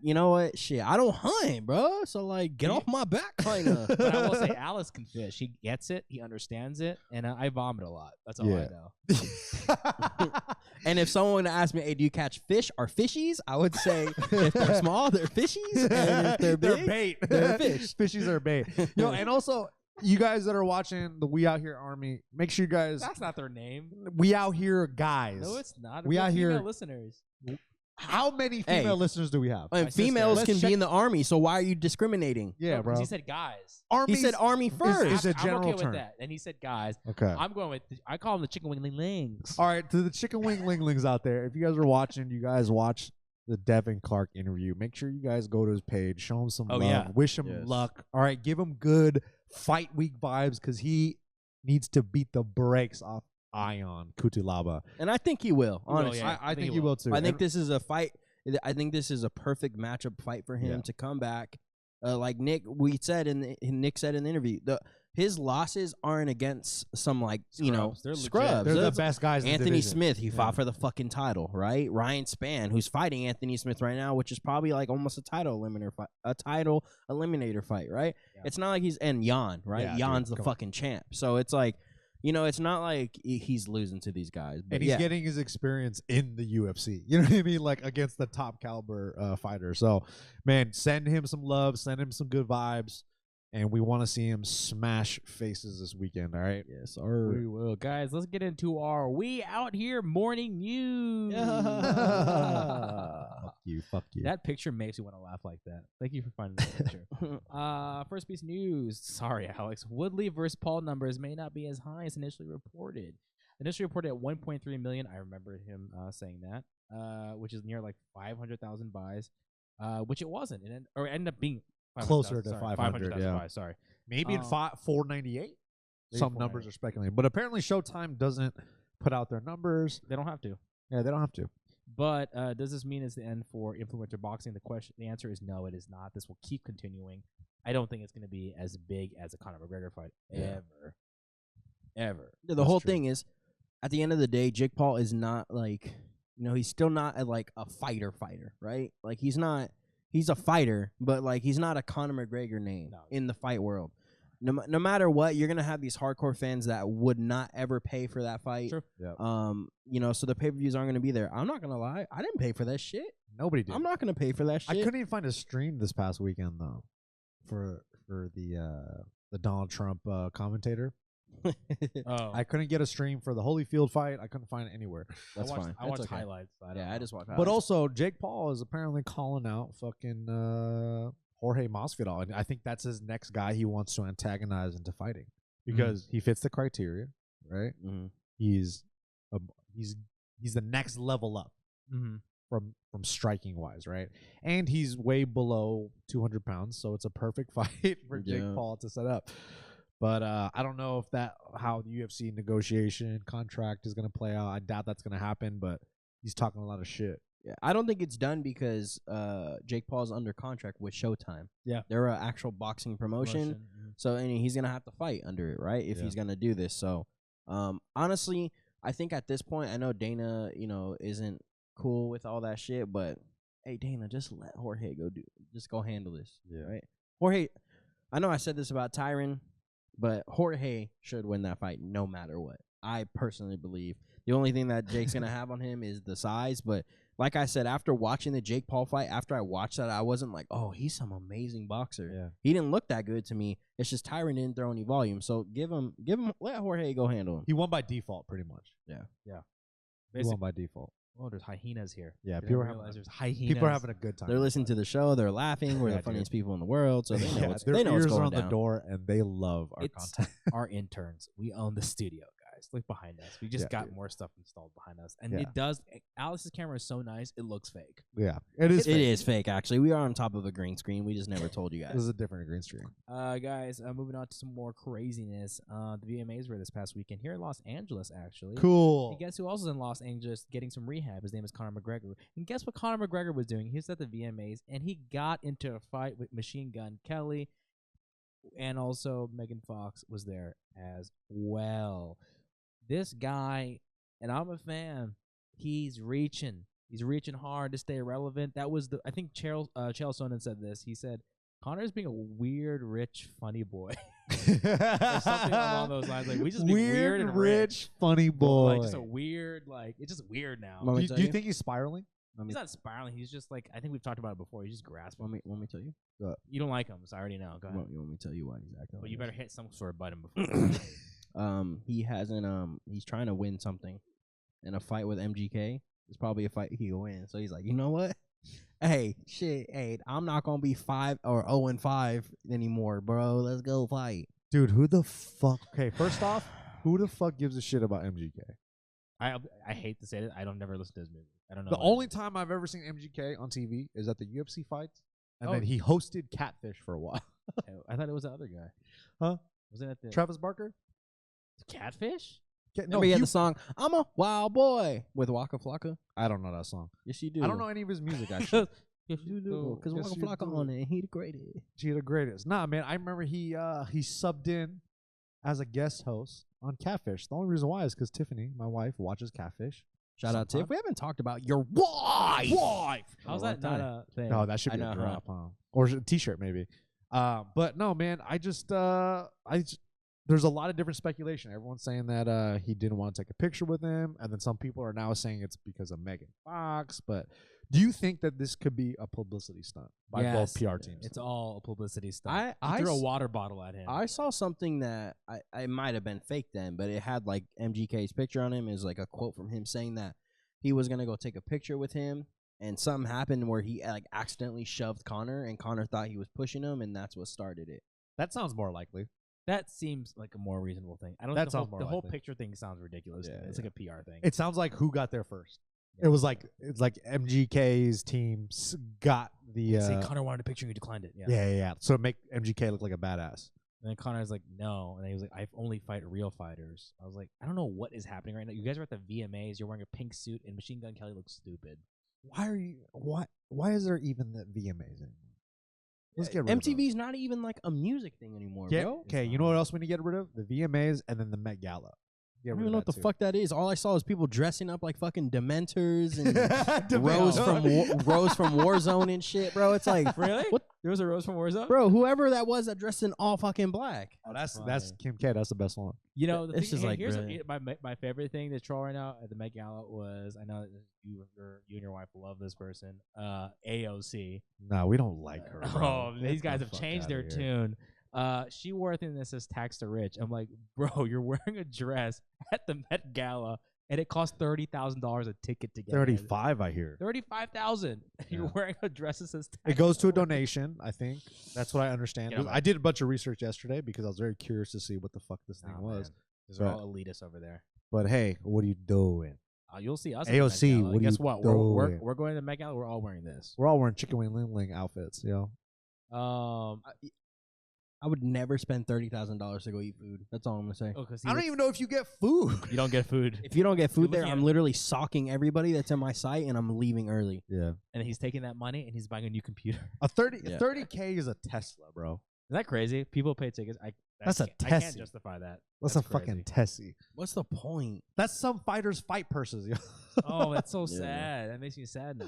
You know what? Shit, I don't hunt, bro. So like, get off my back, kinda. But I will say, Alice can fish. He gets it. He understands it. And I vomit a lot. That's all I know. And if someone asked me, "Hey, do you catch fish or fishies?" I would say, if they're small, they're fishies, and if they're big, bait. they're fish. Fishies are bait. And also, you guys that are watching the We Out Here Army, make sure you guys. That's not their name. We Out Here guys. No, it's not. We have out here- female listeners. How many female listeners do we have? And sister. females Let's can check- be in the army, so why are you discriminating? Yeah, No, bro. 'cause he said guys. He said army first. Is a I'm general okay term. with that. And he said guys. Okay. I'm going with. I call them the chicken wing lings. All right, to the chicken wing linglings out there, if you guys are watching, you guys watch the Devin Clark interview. Make sure you guys go to his page, show him some love, yeah. wish him Yes. luck. All right, give him good fight week vibes because he needs to beat the brakes off Ion Kutilaba. And I think he will. Honestly, yeah. I think he will too. I think And- this is a fight. I think this is a perfect matchup fight for him to come back. Like Nick said in the interview, his losses aren't against some They're They're scrubs. the They're best guys in the Anthony division. Smith, he fought for the fucking title, right? Ryan Spann, who's fighting Anthony Smith right now, which is probably like almost a title eliminator fight, right? Yeah. It's not like and Jan, right? Yeah, Jan's dude, the come on. fucking champ. So it's like, it's not like he's losing to these guys. But And he's getting his experience in the UFC. You know what I mean? Like against the top caliber fighter. So, man, send him some love, send him some good vibes, and we want to see him smash faces this weekend. All right. yes, We will, guys. Let's get into our We Out Here morning news. Fuck you. That picture makes me want to laugh like that. Thank you for finding that picture. First piece of news. Sorry, Alex. Woodley versus Paul numbers may not be as high as initially reported. Initially reported at 1.3 million. I remember him saying that, which is near like 500,000 buys, which it wasn't. It ended up being Closer to 500,000, 500, yeah. buys. Sorry. Maybe in 498. Some numbers 498. are speculating, but apparently Showtime doesn't put out their numbers. They don't have to. Yeah, they don't have to. But does this mean it's the end for influencer boxing? The answer is no, it is not. This will keep continuing. I don't think it's going to be as big as a Conor McGregor fight ever. The whole thing is, at the end of the day, Jake Paul is not like, he's still not a fighter, right? Like he's a fighter, but like he's not a Conor McGregor name in the fight world. No matter what, you're gonna have these hardcore fans that would not ever pay for that fight. Sure. Yeah. So the pay-per-views aren't gonna be there. I'm not gonna lie, I didn't pay for that shit. Nobody did. I'm not gonna pay for that shit. I couldn't even find a stream this past weekend though, for the Donald Trump commentator. Oh, I couldn't get a stream for the Holyfield fight. I couldn't find it anywhere. That's fine. I watched That's okay. highlights. So I don't Yeah, know. I just watched. But also, Jake Paul is apparently calling out fucking Jorge Masvidal, and I think that's his next guy he wants to antagonize into fighting because he fits the criteria, right? Mhm. He's the next level up from striking wise, right? And he's way below 200 pounds, so it's a perfect fight for Jake Yeah. Paul to set up. But I don't know if how the UFC negotiation contract is going to play out. I doubt that's going to happen, but he's talking a lot of shit. Yeah, I don't think it's done because Jake Paul's under contract with Showtime. Yeah. They're an actual boxing promotion. So and he's gonna have to fight under it, right? If he's gonna do this. So honestly, I think at this point, I know Dana, isn't cool with all that shit, but hey Dana, just let Jorge go handle this. Yeah. Right? Jorge, I know I said this about Tyron, but Jorge should win that fight no matter what. I personally believe. The only thing that Jake's gonna have on him is the size, but like I said, after watching the Jake Paul fight, after I watched that, I wasn't like, oh, he's some amazing boxer. Yeah. He didn't look that good to me. It's just Tyron didn't throw any volume. So let Jorge go handle him. He won by default, pretty much. Yeah. He won by default. Oh, there's hyenas here. Yeah, Didn't people are realize having there's hyenas. people are having a good time. They're listening to the show. They're laughing. We're Yeah, the funniest dude. people in the world. So they know what's their they know what's ears are going on down. the door, and they love our It's content. our interns. We own the studio, guys. Look behind us. We just Yeah, got dude. more stuff installed behind us, and Yeah. it does. Alex's camera is so nice, it looks fake. Yeah, it is. It is fake, actually. We are on top of a green screen. We just never told you This guys. is a different green screen. Guys, moving on to some more craziness. The VMAs were this past weekend here in Los Angeles, actually. Cool. And guess who else is in Los Angeles getting some rehab? His name is Conor McGregor. And guess what Conor McGregor was doing? He was at the VMAs, and he got into a fight with Machine Gun Kelly, and also Megan Fox was there as well. This guy, and I'm a fan, he's reaching. He's reaching hard to stay relevant. That was I think Chael Sonnen said this. He said, Connor's being a weird, rich, funny boy. Or something along those lines. Like, we just be weird and rich, funny boy. Like, just a weird, it's just weird now. Want me to do tell you you? think he's spiraling? He's not spiraling. He's just like, I think we've talked about it before. He's just grasping. Want me to tell you? You don't like him, so I already know. Go ahead. You want me to tell you why he's acting But like you this? better hit some sort of button before. He hasn't he's trying to win something, and a fight with MGK is probably a fight he'll win. So he's like, you know what? Hey, I'm not gonna be 5 or 0-5 anymore, bro. Let's go fight. Dude, who the fuck? Okay, first off, who the fuck gives a shit about MGK? I hate to say it. I don't never listen to his music. I don't know. The only time I've ever seen MGK on TV is at the UFC fights, and Oh. then he hosted Catfish for a while. I thought it was the other guy. Huh? Wasn't it the Travis Barker? Catfish? Remember he had the song "I'm a Wild Boy" with Waka Flocka. I don't know that song. Yes, you do. I don't know any of his music actually. Yes, you do. Because Yes, Waka you Flocka do. on it, he the greatest. She the greatest. Nah, man, I remember he subbed in as a guest host on Catfish. The only reason why is because Tiffany, my wife, watches Catfish. Shout out, Tiff. Sometime. We haven't talked about your wife. How's in a that long not time. a thing? No, that should I be know, a huh? drop, or a T-shirt maybe. But no, man, there's a lot of different speculation. Everyone's saying that he didn't want to take a picture with him, and then some people are now saying it's because of Megan Fox. But do you think that this could be a publicity stunt by both PR teams? It's all a publicity stunt. I He threw a s- water bottle at him. I saw something that I might have been fake then, but it had like MGK's picture on him. Is like a quote from him saying that he was gonna go take a picture with him, and something happened where he like accidentally shoved Connor, and Connor thought he was pushing him, and that's what started it. That sounds more likely. That seems like a more reasonable thing. I don't. That the sounds whole, more the whole likely. picture thing sounds ridiculous. to me. It's like a PR thing. It sounds like who got there first. Yeah. It was like MGK's team got the. Say Connor wanted a picture, and you declined it. Yeah. Yeah. So make MGK look like a badass. And then Connor's like, no. And then he was like, I only fight real fighters. I was like, I don't know what is happening right now. You guys are at the VMAs. You're wearing a pink suit, and Machine Gun Kelly looks stupid. Why is there even the VMAs anymore? Let's get rid of those. MTV's not even like a music thing anymore, bro. Okay, you know what else we need to get rid of? The VMAs and then the Met Gala. I don't even know what the fuck that is. All I saw is people dressing up like fucking Dementors and Dementors. Rose from Warzone and shit, bro. It's like Really? what, There was a Rose from Warzone? bro? Whoever that was that dressed in all fucking black. Oh, that's funny. Kim K. That's the best one. You know, the This thing, is like here's brilliant. my favorite thing to troll right now at the Met Gala was, I know that you and your wife love this person, AOC. No, we don't like her. Bro. Oh, Get these the guys have fuck changed outta their here. tune. She wore a thing that says "tax to rich." I'm like, bro, you're wearing a dress at the Met Gala, and it costs $30,000 a ticket to get in. 35, I hear. 35,000. You're Yeah. wearing a dress that says. It goes to a donation, I think. That's what I understand. Get on I did a bunch of research yesterday because I was very curious to see what the fuck this thing was. These are But- all elitists over there. But hey, what are you doing? You'll see us. at the Met AOC, Gala. what are Guess you what? doing? We're going to the Met Gala. We're all wearing this. We're all wearing chicken wing ling ling outfits, yo. I would never spend $30,000 to go eat food. That's all I'm gonna say. Oh, because I don't even know if you get food. You don't get food, If you don't get food there, looking I'm at- literally socking everybody that's in my site, and I'm leaving early. Yeah. and he's taking that money and he's buying a new computer. A 30 Yeah. 30K is a Tesla, bro. Is that crazy? People pay tickets. That's a I can't Tessie. justify that. That's a fucking Tessie. What's the point? That's some fighters' fight purses, yo. Oh, that's so Yeah. sad. That makes me sad now.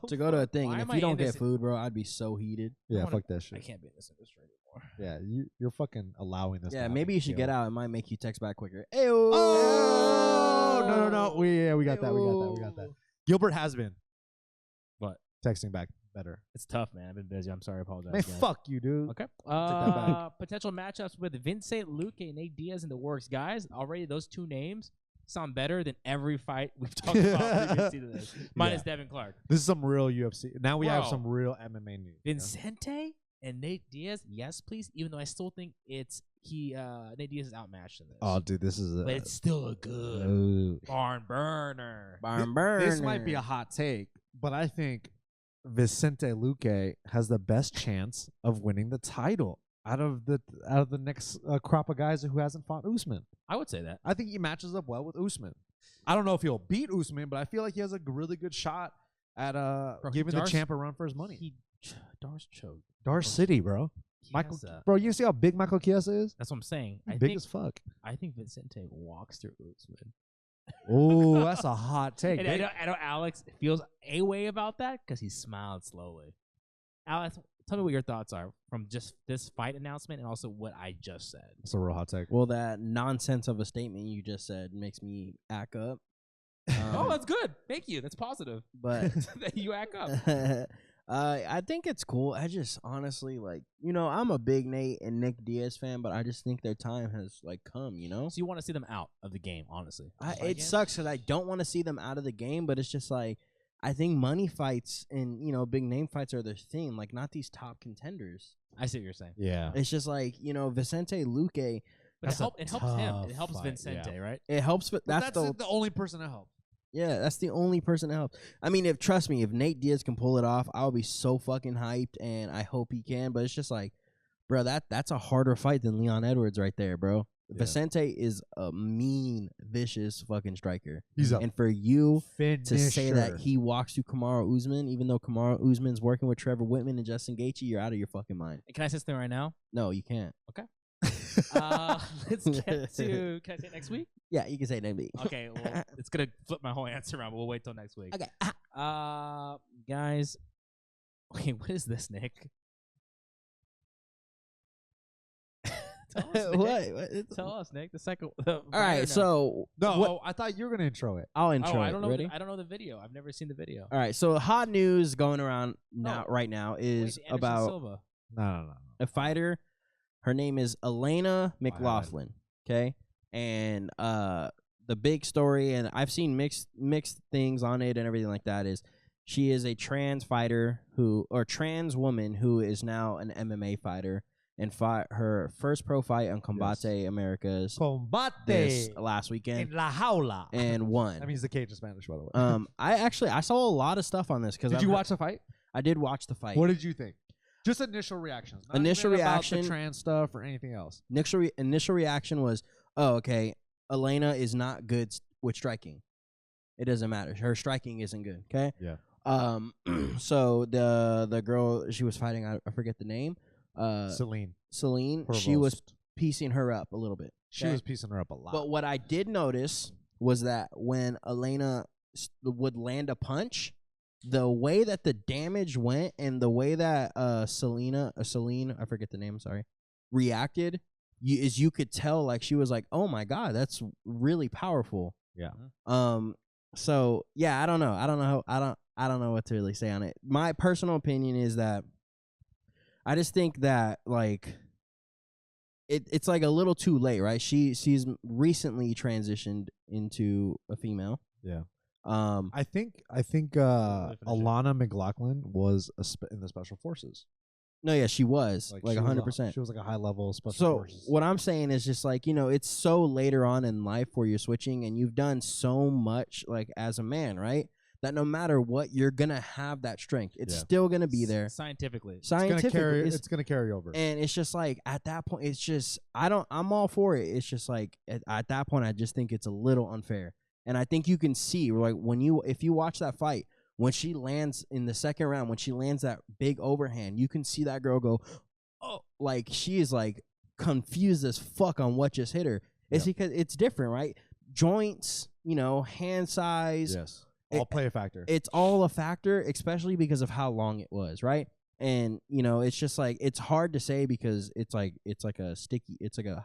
To go to a thing, Why and am if I you don't in get this- food, bro, I'd be so heated. Yeah, wanna- fuck that I shit. can't be in this industry anymore. Yeah, you're fucking allowing this. to Yeah, happen, maybe you should yo. get out. It might make you text back quicker. Oh no! We got that. Gilbert has been. What? Texting back better. It's tough, man. I've been busy. I'm sorry. I apologize. Man, guys. fuck you, dude. Okay. that back. Potential matchups with Vincent Luque and Nate Diaz in the works, guys. Already, those two names sound better than every fight we've talked about previously to this, minus Devin Clark. This is some real UFC. Now we have Bro. some real MMA news. yo. Vincente and Nate Diaz, yes, please. Even though I still think Nate Diaz is outmatched in this. Oh, dude, this is but it's still a good Ooh. barn burner. Barn burner. This might be a hot take, but I think Vicente Luque has the best chance of winning the title out of the next crop of guys who hasn't fought Usman. I would say that. I think he matches up well with Usman. I don't know if he'll beat Usman, but I feel like he has a really good shot at giving the Darce- champ a run for his money. Darce choked. Darce City, bro. He Michael, has a- bro, you see how big Michael Chiesa is? That's what I'm saying. He's I big think as fuck. I think Vincente walks through Usman. Oh, that's a hot take. And I know Alex feels a way about that because he smiled slowly. Alex, tell me what your thoughts are from just this fight announcement and also what I just said. That's a real hot take. Well, that nonsense of a statement you just said makes me act up. Oh, that's good. Thank you. That's positive. But That you act up. I think it's cool. I just honestly I'm a big Nate and Nick Diaz fan, but I just think their time has come. So you want to see them out of the game, honestly. It sucks because I don't want to see them out of the game, but it's just like I think money fights and big name fights are their thing, like not these top contenders. I see what you're saying. Yeah. It's just like Vicente Luque. But That's a it helps him. It helps tough fight, Vincente, yeah. right? It helps, but That's that's the the only person that helps. Yeah, that's the only person that helps. I mean, trust me, if Nate Diaz can pull it off, I'll be so fucking hyped, and I hope he can. But it's just like, bro, that's a harder fight than Leon Edwards right there, bro. Yeah. Vicente is a mean, vicious fucking striker. He's a and for you to say that finisher. he walks through Kamaru Usman, even though Kamaru Usman's working with Trevor Whitman and Justin Gaethje, you're out of your fucking mind. Can I say something right now? No, you can't. Let's get to. Can I say next week? Yeah, you can say next week. Okay, well, it's gonna flip my whole answer around, but we'll wait till next week. Okay. Guys, wait, what is this, Nick? Tell us, Nick. What? Tell us, Nick. The second. All right, so No, I thought you were gonna intro it. I'll intro I it. don't know. Ready? I don't know the video. I've never seen the video. All right, so hot news going around right now is Wait, Anderson about Silva. No. a fighter. Her name is Elena McLaughlin. Okay, and the big story, and I've seen mixed things on it and everything like that, is she is a trans fighter trans woman who is now an MMA fighter and fought her first pro fight on Combate Americas this Combate last weekend in La Jaula. and won. That means the cage in Spanish, by the way. I saw a lot of stuff on this because Did you watch the fight? I did watch the fight. What did you think? Just initial reactions. Not Initial even about reaction- the trans stuff or anything else. Initial reaction was, oh, okay, Elena is not good with striking. It doesn't matter. Her striking isn't good. Okay. Yeah. So the girl she was fighting, I forget the name. Celine. She was piecing her up a little bit. She was piecing her up a lot. But what I did notice was that when Elena would land a punch, the way that the damage went and the way that Celine, I forget the name, sorry, reacted, you could tell like she was like, oh my God, that's really powerful. Yeah. So yeah, I don't know. I don't know what to really say on it. My personal opinion is that I just think that like it's like a little too late, right? She's recently transitioned into a female. Yeah. I think Alana McLaughlin was in the special forces. No, yeah, she was like 100%. She was like a high level special So forces. what I'm saying is just like, it's so later on in life where you're switching and you've done so much like as a man, right? That no matter what, you're gonna have that strength. It's still gonna be there. Scientifically. It's gonna carry over. And it's just like at that point, it's just I'm all for it. It's just like at that point, I just think it's a little unfair. And I think you can see like if you watch that fight, when she lands in the second round, when she lands that big overhand, you can see that girl go, oh, like she is like confused as fuck on what just hit her. It's because it's different, right? Joints, hand size. Yes. All play a factor. It's all a factor, especially because of how long it was, right? And it's just like it's hard to say because it's like a sticky, it's like a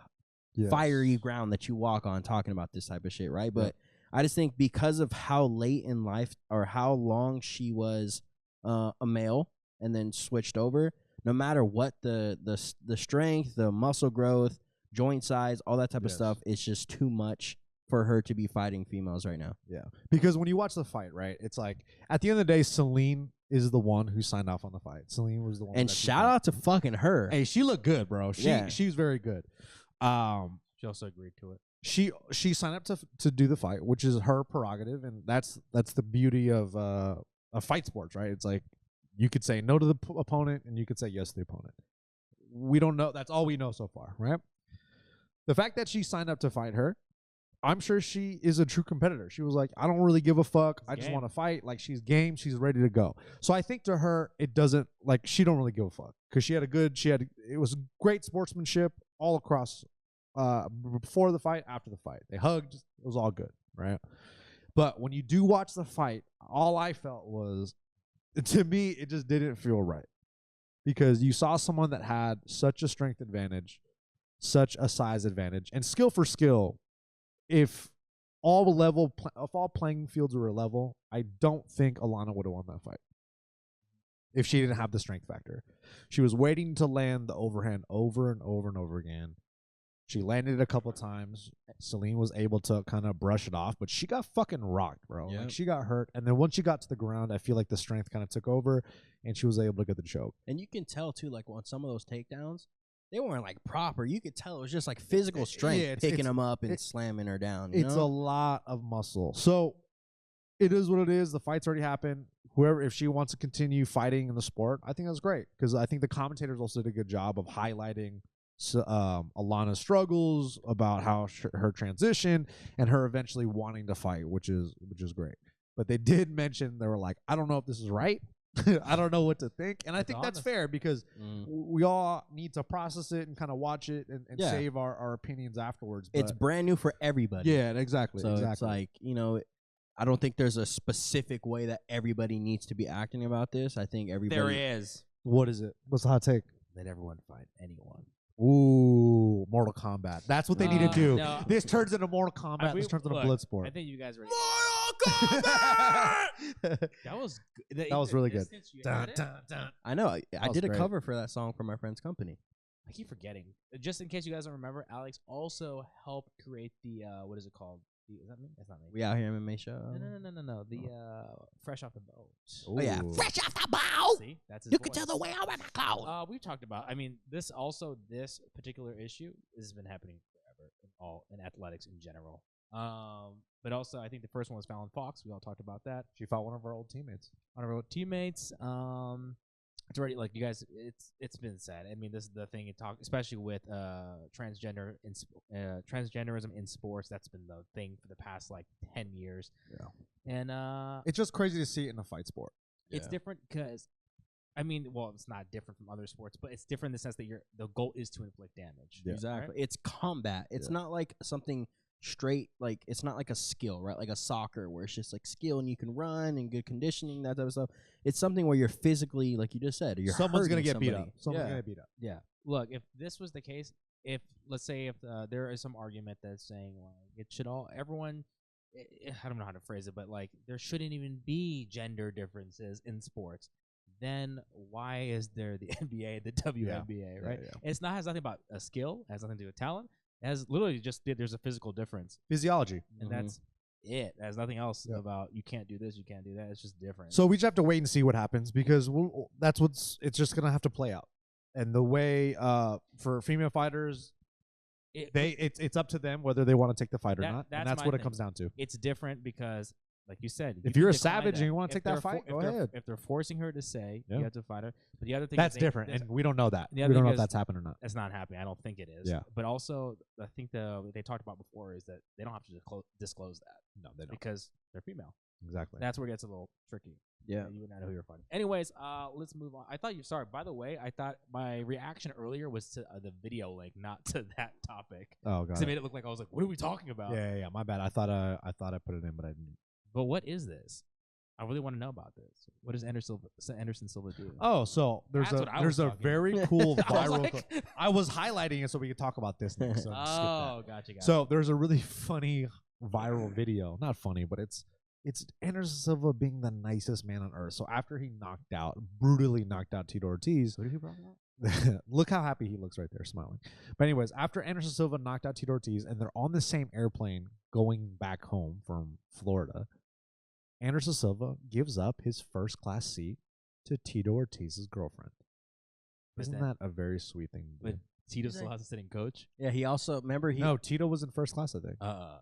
fiery ground that you walk on talking about this type of shit, right? But I just think because of how late in life or how long she was a male and then switched over, no matter what the strength, the muscle growth, joint size, all that type of stuff, it's just too much for her to be fighting females right now. Yeah. Because when you watch the fight, right, it's like at the end of the day, Celine is the one who signed off on the fight. Celine was the one. And shout out to fucking her. Hey, she looked good, bro. She was very good. She also agreed to it. She signed up to do the fight, which is her prerogative, and that's the beauty of fight sports, right? It's like you could say no to the opponent, and you could say yes to the opponent. We don't know. That's all we know so far, right? The fact that she signed up to fight her, I'm sure she is a true competitor. She was like, I don't really give a fuck. I just want to fight. Like she's game. She's ready to go. So I think to her, it doesn't like she don't really give a fuck because it was great sportsmanship all across. Before the fight, after the fight, they hugged. It was all good, right? But when you do watch the fight, all I felt was, to me, it just didn't feel right because you saw someone that had such a strength advantage, such a size advantage, and skill for skill. If all playing fields were level, I don't think Alana would have won that fight if she didn't have the strength factor. She was waiting to land the overhand over and over and over again. She landed it a couple times. Celine was able to kind of brush it off, but she got fucking rocked, bro. Yep. Like she got hurt. And then once she got to the ground, I feel like the strength kind of took over, and she was able to get the choke. And you can tell, too, like on some of those takedowns, they weren't like proper. You could tell it was just like physical strength, picking them up and slamming her down. It's a lot of muscle. So it is what it is. The fight's already happened. Whoever, if she wants to continue fighting in the sport, I think that's great because I think the commentators also did a good job of highlighting Alana's struggles about how her transition and her eventually wanting to fight, which is great. But they did mention, they were like, I don't know if this is right. I don't know what to think. And I think that's fair because we all need to process it and kind of watch it and save our opinions afterwards. But it's brand new for everybody. Yeah, exactly. So it's like, I don't think there's a specific way that everybody needs to be acting about this. I think everybody. There is. What is it? What's the hot take? Let everyone fight anyone. Ooh, Mortal Kombat. That's what they need to do. No. This turns into Mortal Kombat. This turns into Bloodsport. I think you guys already. Mortal Kombat! That was That was really good. Dun, dun, dun. I know. I did a great. cover for that song for my friend's company. I keep forgetting. Just in case you guys don't remember, Alex also helped create the what is it called? Is that me? That's not me. We Out Here MMA show. No. The Fresh Off the Boat. Oh yeah, fresh off the boat. See, that's his You voice. can tell the way out of my cloud. We've talked about. I mean, this particular issue has been happening forever in athletics in general. But also, I think the first one was Fallon Fox. We all talked about that. She fought one of our old teammates. It's already like you guys. It's been said. I mean, this is the thing you talk, especially with transgenderism in sports. That's been the thing for the past like 10 years. Yeah, and it's just crazy to see it in a fight sport. It's different because, I mean, well, it's not different from other sports, but it's different in the sense that the goal is to inflict damage. Yeah. Exactly. Right? It's combat. It's not like something straight, like it's not like a skill, right? Like a soccer where it's just like skill and you can run and good conditioning, that type of stuff. It's something where you're physically, like you just said, someone's going to get beat up. Someone's going to get beat up. Yeah. Look, if this was the case, let's say there is some argument that's saying like it should everyone, I don't know how to phrase it, but like there shouldn't even be gender differences in sports. Then why is there the NBA, the WNBA, right? Yeah. It's has nothing about a skill. It has nothing to do with talent. It has literally just there's a physical difference. Physiology. And that's it. It has nothing else about you can't do this, you can't do that. It's just different. So we just have to wait and see what happens because it's just going to have to play out. And the way for female fighters, it's up to them whether they want to take the fight or not. And that's what it comes down to. It's different because, like you said, if you're a savage and you want to take that fight, go ahead. If they're forcing her to say you have to fight her, but the other thing that's different, and we don't know that. We don't know if that's happened or not. It's not happening. I don't think it is. Yeah. But also, I think they talked about before is that they don't have to disclose that. No, they don't because they're female. Exactly. That's where it gets a little tricky. Yeah. You would not know who you're fighting. Anyways, let's move on. Sorry, by the way, I thought my reaction earlier was to the video link, not to that topic. Oh, God. Because it made it look like I was like, what are we talking about? Yeah. My bad. I thought I put it in, but I didn't. But what is this? I really want to know about this. What does Anderson Silva do? Oh, so there's a very cool viral. I was highlighting it so we could talk about this next. So gotcha. So there's a really funny viral video. Not funny, but it's Anderson Silva being the nicest man on earth. So after he brutally knocked out Tito Ortiz. What did he brought up? Look how happy he looks right there, smiling. But anyways, after Anderson Silva knocked out Tito Ortiz, and they're on the same airplane going back home from Florida, Anderson Silva gives up his first-class seat to Tito Ortiz's girlfriend. Isn't that a very sweet thing to do? But Tito still has a sitting coach? Yeah, he also, remember No, Tito was in first class, I think.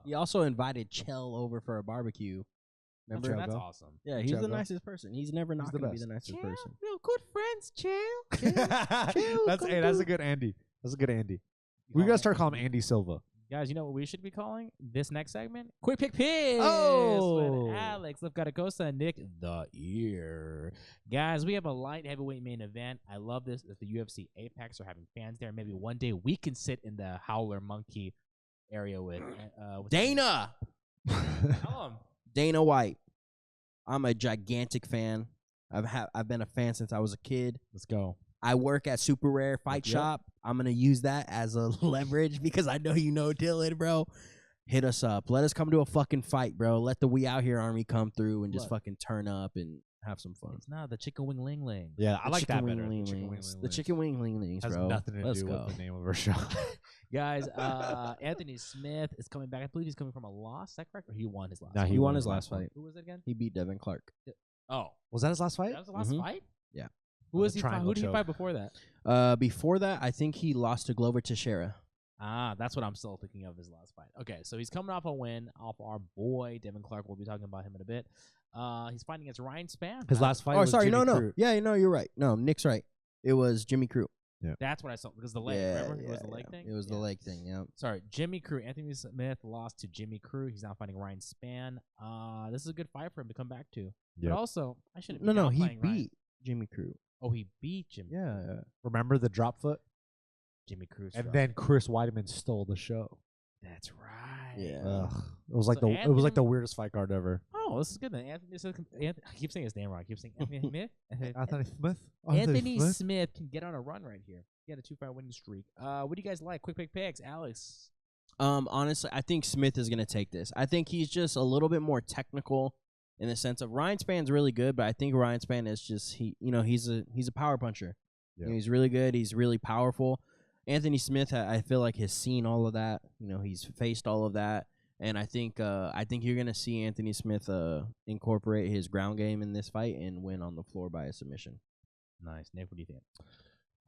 He also invited Chell over for a barbecue. Remember? That's awesome. Yeah, he's the nicest person. He's never not going to be the nicest person. Real good friends, Chill. That's a good Andy. That's a good Andy. We got to start calling him Andy Silva. Guys, you know what we should be calling this next segment? Quick Pick Picks with Alex Acosta and Nick the Ear. Guys, we have a light heavyweight main event. I love this. If the UFC Apex are having fans there, maybe one day we can sit in the Howler Monkey area with Dana. Tell him. Dana White. I'm a gigantic fan. I've been a fan since I was a kid. Let's go. I work at Super Rare Fight Shop. I'm going to use that as a leverage because I know you know Dylan, bro. Hit us up. Let us come to a fucking fight, bro. Let the We Out Here Army come through and just fucking turn up and have some fun. It's not the Chicken Wing Ling Ling. Yeah, I like that better. The Chicken Wing Ling Lings, bro. Has nothing to do with the name of our show. Guys, Anthony Smith is coming back. I believe he's coming from a loss. Is that correct? Or he won his last fight? No, he won his last fight. Who was it again? He beat Devin Clark. Oh. Was that his last fight? That was the last fight? Yeah. Who did he fight before that? Before that, I think he lost to Glover Teixeira. That's what I'm still thinking of his last fight. Okay, so he's coming off a win off our boy Devin Clark. We'll be talking about him in a bit. He's fighting against Ryan Spann. His last fight. Oh, was sorry, Jimmy no. Crute. Yeah, you're right. No, Nick's right. It was Jimmy Crute. That's what I saw because the leg. Remember, it was the leg thing. It was the leg thing. Yeah. Sorry, Jimmy Crute. Anthony Smith lost to Jimmy Crute. He's now fighting Ryan Spann. This is a good fight for him to come back to. Yep. But also, I shouldn't. No, be he downplaying Ryan. beat Jimmy Crute. Oh, he beat Jimmy. Yeah. Remember the drop foot? Jimmy Crute. And then Chris Weidman stole the show. That's right. Yeah. Ugh. It was like So it was like the weirdest fight card ever. Oh, this is good then. I keep saying his name wrong. I keep saying Anthony Smith. Anthony Smith. Anthony Smith can get on a run right here. He had a 2-fight winning streak. What do you guys like? Quick pick picks, Alex. Honestly, I think Smith is gonna take this. I think he's just a little bit more technical in the sense of Ryan Spann's really good, but I think Ryan Spann is just he's a power puncher. Yeah. You know, he's really good. He's really powerful. Anthony Smith, I feel like has seen all of that. You know, he's faced all of that, and I think you're gonna see Anthony Smith incorporate his ground game in this fight and win on the floor by a submission. Nice, Nick. What do you think?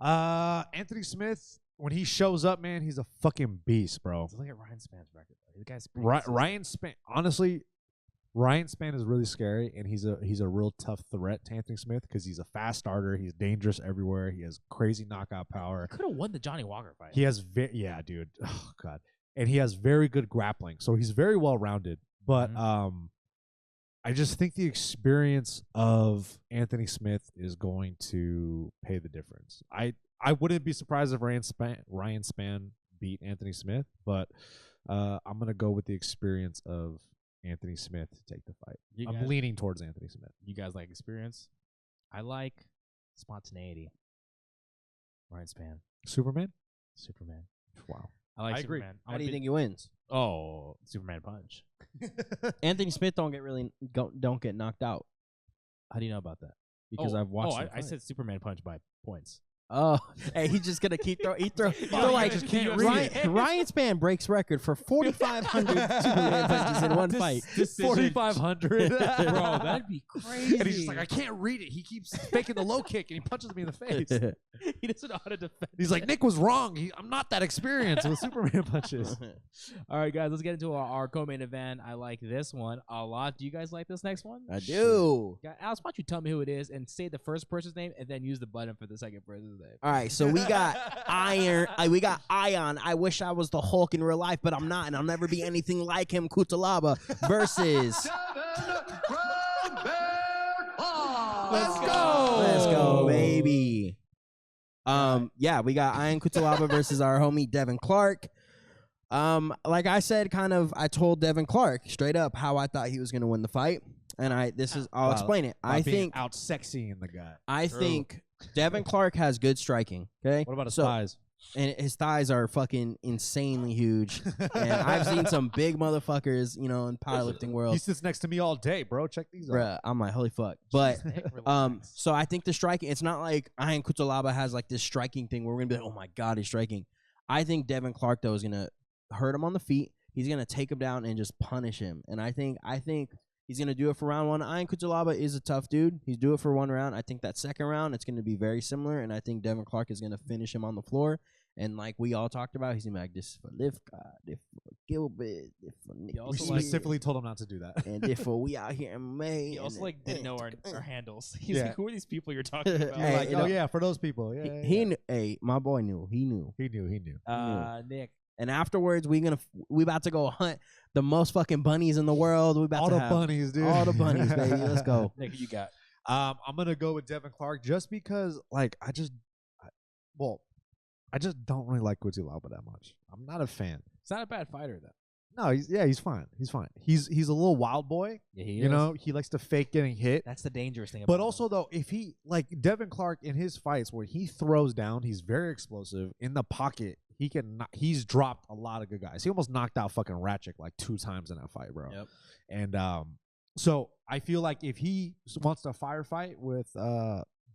Anthony Smith, when he shows up, man, he's a fucking beast, bro. Look at Ryan Spann's record. The guy's Ryan Spann. Honestly, Ryan Spann is really scary, and he's a real tough threat to Anthony Smith because he's a fast starter. He's dangerous everywhere. He has crazy knockout power. Could have won the Johnny Walker fight. He has dude. Oh god, and he has very good grappling, so he's very well rounded. But I just think the experience of Anthony Smith is going to pay the difference. I wouldn't be surprised if Ryan Spann beat Anthony Smith, but I'm gonna go with the experience of Anthony Smith to take the fight. I'm leaning towards Anthony Smith. You guys like experience? I like spontaneity. Ryan Spann. Superman? Wow. I like agree. Superman. How do you think he wins? Oh, Superman punch. Anthony Smith don't get knocked out How do you know about that? because I've watched. I said Superman punch by points. Oh, hey, he's just gonna keep throwing. Like just can't read it. Ryan Spann breaks record for 4,500 Superman punches in one fight. 4,500. Bro, that'd be crazy. And he's just like, I can't read it. He keeps faking the low kick, and he punches me in the face. He doesn't know how to defend. He's like, Nick was wrong. I'm not that experienced with Superman punches. All right, guys, let's get into our co-main event. I like this one a lot. Do you guys like this next one? I do. Yeah, Alex, why don't you tell me who it is and say the first person's name and then use the button for the second person's name. All right, so we got we got Ion. I wish I was the Hulk in real life, but I'm not, and I'll never be anything like him. Kutalaba versus. Devin from Bear Paw. Let's go, baby. Yeah, we got Ion Kutalaba versus our homie Devin Clark. Like I said, I told Devin Clark straight up how I thought he was gonna win the fight, and I'll explain it. I think out sexying the guy. I think Devin Clark has good striking. Okay, What about his thighs? and his thighs are fucking insanely huge. And I've seen some big motherfuckers, in powerlifting world. He sits next to me all day, bro. Check these out. Bruh, I'm like, holy fuck. But so I think the striking, it's not like Ion Kutalaba has like this striking thing where we're gonna be like, oh my god, he's striking. I think Devin Clark though is gonna hurt him on the feet. He's gonna take him down and just punish him. And I think he's gonna do it for round one. Ion Kutalaba is a tough dude. He's do it for one round. I think that second round it's gonna be very similar, and I think Devin Clark is gonna finish him on the floor. And like we all talked about, he's gonna be like, this is for Livka, this for Gilbert, this for Nick. We specifically told him not to do that. And this for We Out Here MMA. He also didn't know our handles. He's like, who are these people you're talking about? Hey, Like, oh yeah, for those people. Yeah, He knew. Hey, my boy knew. He knew. He knew. Nick. And afterwards, we about to go hunt the most fucking bunnies in the world. We about all to the have bunnies, dude. all the bunnies, baby. Let's go. Nick, who you got? I'm gonna go with Devin Clark just because, like, I just don't really like Kutalaba that much. I'm not a fan. He's not a bad fighter though. No, he's fine. He's fine. He's a little wild boy. Yeah, you know, he likes to fake getting hit. That's the dangerous thing about But also, though, if he, like Devin Clark in his fights where he throws down, he's very explosive. In the pocket, he's dropped a lot of good guys. He almost knocked out fucking Ratchik like 2 times in that fight, bro. Yep. And so I feel like if he wants to firefight with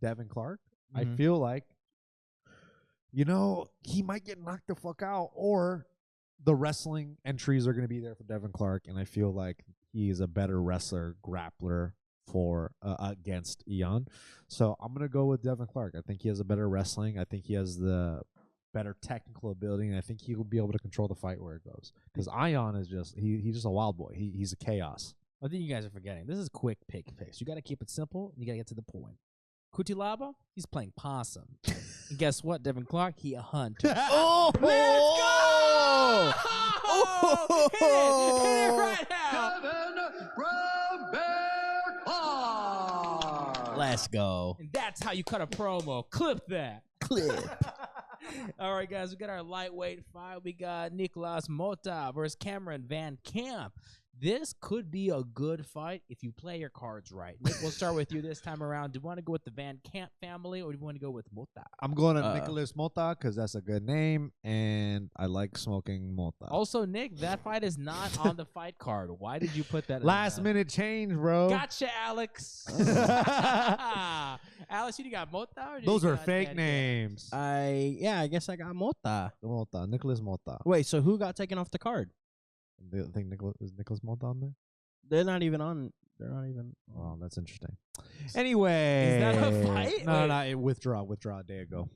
Devin Clark, I feel like, he might get knocked the fuck out, or the wrestling entries are going to be there for Devin Clark, and I feel like he is a better wrestler, grappler for against Ion. So I'm going to go with Devin Clark. I think he has a better wrestling. I think he has the better technical ability, and I think he will be able to control the fight where it goes. Because Ion is just he's just a wild boy. He's a chaos. I think you guys are forgetting. This is quick picks. You got to keep it simple. And you got to get to the point. Kutilaba, he's playing possum. And guess what, Devin Clark? He a hunter. Oh, let's go! Oh, hit it right now. Devin from Bear Park. Let's go. And that's how you cut a promo. Clip that. Clip. All right, guys, we got our lightweight fight. We got Nicolas Mota versus Cameron Van Camp. This could be a good fight if you play your cards right. Nick, we'll start with you this time around. Do you want to go with the Van Camp family or do you want to go with Mota? I'm going to Nicholas Mota because that's a good name, and I like smoking Mota. Also, Nick, that fight is not on the fight card. Why did you put that? Last minute change, bro. Gotcha, Alex. Alex, you got Mota? Or Those you are got fake Van Camp? names. I guess I got Mota. Mota, Nicholas Mota. Wait, so who got taken off the card? I think Nicholas Mota on there. They're not even on. They're not even. Oh, that's interesting. Anyway, Is that a fight? No, Wait. no, withdraw a day ago.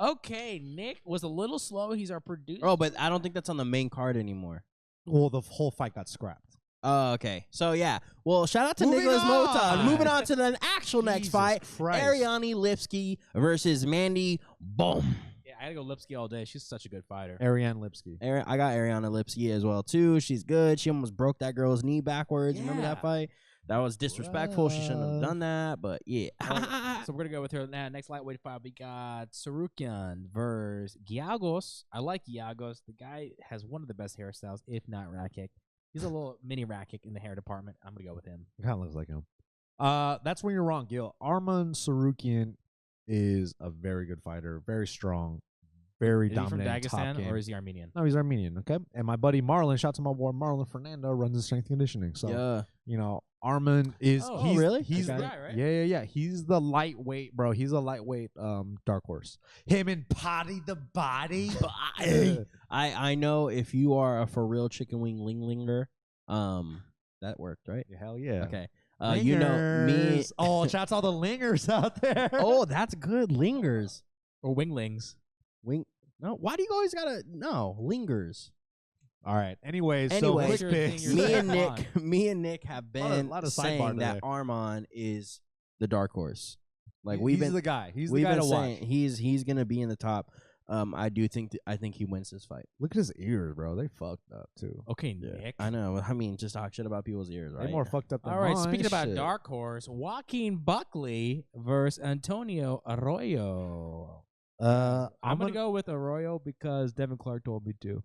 Okay, Nick was a little slow. He's our producer. Oh, but I don't think that's on the main card anymore. Well, the whole fight got scrapped. Oh, okay. So yeah. Well, shout out to Moving Nicholas Mota. on. Moving on to the actual next Jesus fight: Christ. Ariane Lipski versus Mandy Boom. Yeah, I gotta go Lipski all day. She's such a good fighter. Ariane Lipski. I got Ariana Lipski as well too. She's good. She almost broke that girl's knee backwards. Remember Yeah. that fight? That was disrespectful. She shouldn't have done that. But yeah. So we're gonna go with her now. Next lightweight fight, we got Sarukian versus Giagos. I like Giagos. The guy has one of the best hairstyles, if not Rakic. He's a little mini Rakic in the hair department. I'm gonna go with him. Kind of looks like him. That's where you're wrong, Gil. Arman Sarukian is a very good fighter, very strong, very Is he from dominant. top Dagestan game. or is he Armenian? No, he's Armenian. Okay, and my buddy Marlon, shout out to my boy Marlon Fernando, runs the strength and conditioning. So Yeah. you know, Arman is. Oh, he's, really? He's That the guy, right? Yeah. He's the lightweight, bro. He's a lightweight dark horse. Him and Potty the Body. I know if you are a for real chicken wing linglinger, that worked, right? Hell yeah. Okay. You know me. Lingers. Oh, shouts all the lingers out there. Oh, that's good. Lingers. Or winglings? Wing. No, why do you always gotta lingers? All right. Anyways, Anyway, so quick Sure picks. thing Me you're and saying. Nick, me and Nick have been lot of sidebar saying that today. Armand is the dark horse. Like we've he's been the guy. He's the we've guy been to saying watch. he's gonna be in the top. I think he wins this fight. Look at his ears, bro. They fucked up too. Okay, Nick. I know. I mean, just talk shit about people's ears, right? They more fucked up than All right, mine. speaking about Shit. dark horse, Joaquin Buckley versus Antonio Arroyo. I'm gonna go with Arroyo because Devin Clark told me to.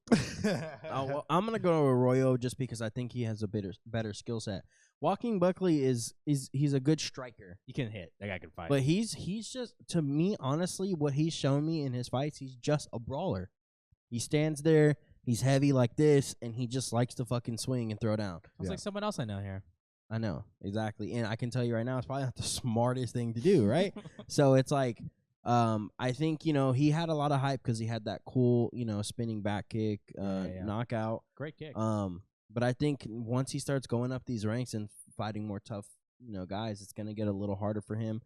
Well, I'm gonna go to Arroyo just because I think he has a better skill set. Joaquin Buckley he's a good striker, He can hit. That guy can fight. but he's just, to me, honestly, what he's shown me in his fights, he's just a brawler. He stands there, he's heavy like this, and he just likes to fucking swing and throw down. Sounds like someone else I know here. I know, exactly. And I can tell you right now, it's probably not the smartest thing to do, right? So it's like, I think, he had a lot of hype because he had that cool, spinning back kick, Yeah. knockout. Great kick. But I think once he starts going up these ranks and fighting more tough, guys, it's going to get a little harder for him.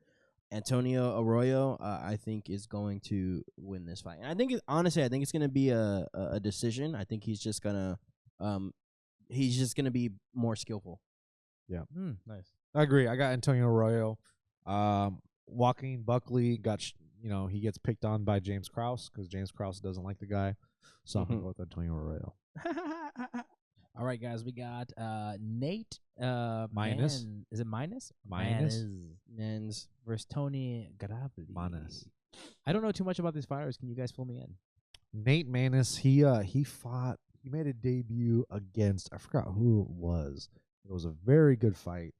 Antonio Arroyo, I think, is going to win this fight. And I think, honestly, it's going to be a decision. I think he's just going to be more skillful. Nice. I agree. I got Antonio Arroyo. Joaquin Buckley got, he gets picked on by James Krause because James Krause doesn't like the guy. So I'm going to go with Antonio Arroyo. All right, guys, we got Nate Minus. Is it minus? Minus. Men's. Versus Tony Gravely. Minus. I don't know too much about these fighters. Can you guys fill me in? Nate Maness, he made a debut against, I forgot who it was. It was a very good fight.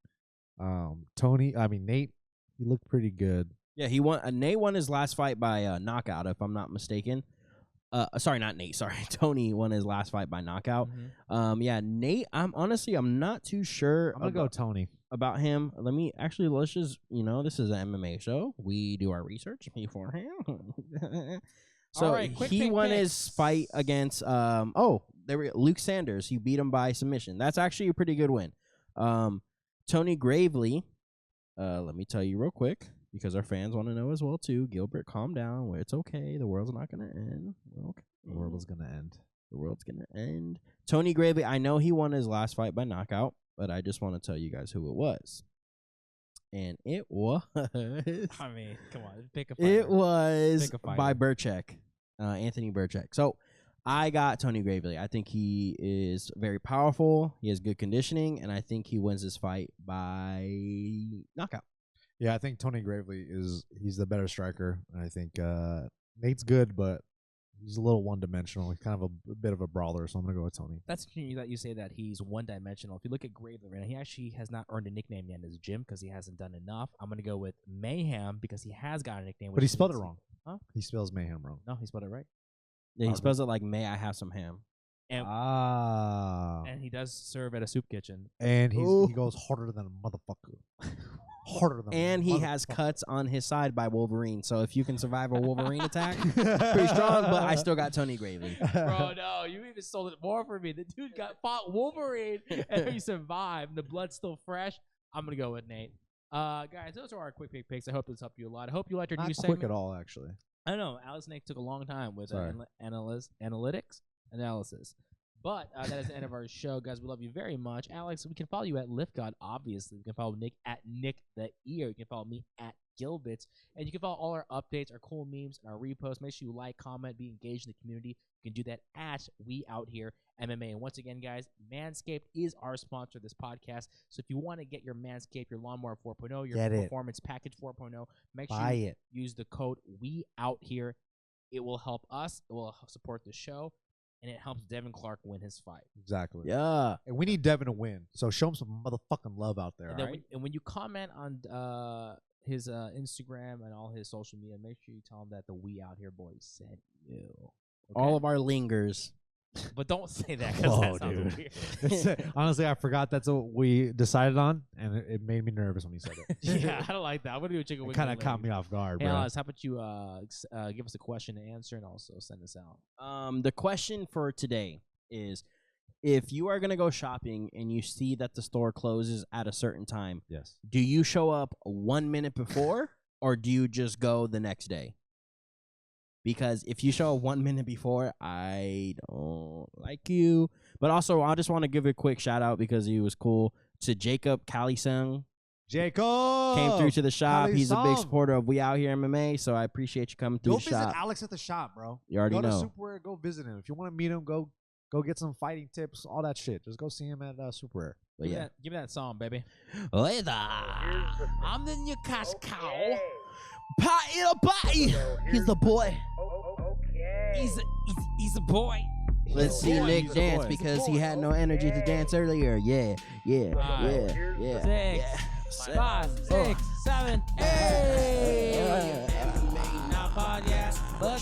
Nate, he looked pretty good. Yeah, he won. Nate won his last fight by knockout, if I'm not mistaken. Sorry, not Nate. Sorry, Tony won his last fight by knockout. Yeah, Nate. I'm not too sure. I'm gonna go Tony. About him. Let's just, this is an MMA show. We do our research beforehand. So All right, quick he pick won picks. his fight against Luke Sanders. He beat him by submission. That's actually a pretty good win. Tony Gravely. Let me tell you real quick. because our fans want to know as well too. Gilbert, calm down. It's okay. The world's not gonna end. We're okay. The world is gonna end. The world's gonna end. Tony Gravely, I know he won his last fight by knockout, but I just want to tell you guys who it was. And it was. I mean, come on, pick a fighter. It was Pick a fighter. by Burchak, Anthony Burchak. So I got Tony Gravely. I think he is very powerful. He has good conditioning, and I think he wins this fight by knockout. Yeah, I think Tony Gravely he's the better striker. I think Nate's good, but he's a little one-dimensional. He's kind of a bit of a brawler, so I'm going to go with Tony. That's interesting that you say that he's one-dimensional. If you look at Gravely right now, he actually has not earned a nickname yet in his gym because he hasn't done enough. I'm going to go with Mayhem because he has got a nickname. But he spelled it wrong. Huh? He spells Mayhem wrong. No, he spelled it right. Yeah, he spells it like, may I have some ham? And, Ah. and he does serve at a soup kitchen. And he goes harder than a motherfucker. Harder than And he has cuts on his side by Wolverine. So if you can survive a Wolverine attack, pretty strong, but I still got Tony Gravely. Bro, no, you even sold it more for me. The dude fought Wolverine and he survived. The blood's still fresh. I'm going to go with Nate. Guys, those are our quick pick picks. I hope this helped you a lot. I hope you liked our Not new quick segment. at all, actually. I don't know. Alex Nate took a long time with Sorry. analysis. But that is the end of our show, guys. We love you very much. Alex, we can follow you at LiftGod, obviously. We can follow Nick at Nick the Ear. You can follow me at Gilbert. And you can follow all our updates, our cool memes, and our reposts. Make sure you like, comment, be engaged in the community. You can do that at We Out Here MMA. And once again, guys, Manscaped is our sponsor of this podcast. So if you want to get your Manscaped, your Lawnmower 4.0, your Performance Package 4.0, make sure you use the code We Out Here. It will help us. It will help support the show. And it helps Devin Clark win his fight. Exactly. Yeah. And we need Devin to win. So show him some motherfucking love out there. And, then all right? when you comment on his Instagram and all his social media, make sure you tell him that the We Out Here boys sent you. Okay? All of our lingers. But don't say that because that sounds weird. Honestly, I forgot that's what we decided on, and it made me nervous when he said it. Yeah, I don't like that. I'm gonna do a chicken It wing. kind of caught me off guard, Hey, bro. Alex, how about you give us a question to answer and also send us out? The question for today is, if you are going to go shopping and you see that the store closes at a certain time, Yes. do you show up 1 minute before or do you just go the next day? Because if you show up 1 minute before, I don't like you. But also, I just want to give a quick shout out because he was cool to Jacob Kalisung. Jacob Came through to the shop. He's a big Kalisung. supporter of We Out Here MMA, so I appreciate you coming through Go the visit shop. Alex at the shop, bro. You already go know. to Superware, go visit him. If you want to meet him, go get some fighting tips, all that shit. Just go see him at Superware. But yeah. Give me that song, baby. Later. I'm the new cash cow. Party the party. He's the boy. Okay. He's a boy. Let's see boy. Nick He's a dance boy. because he had no energy to dance earlier. Yeah. Five, Yeah. 5, 6, 7, 8. Yeah. Now, podcast, but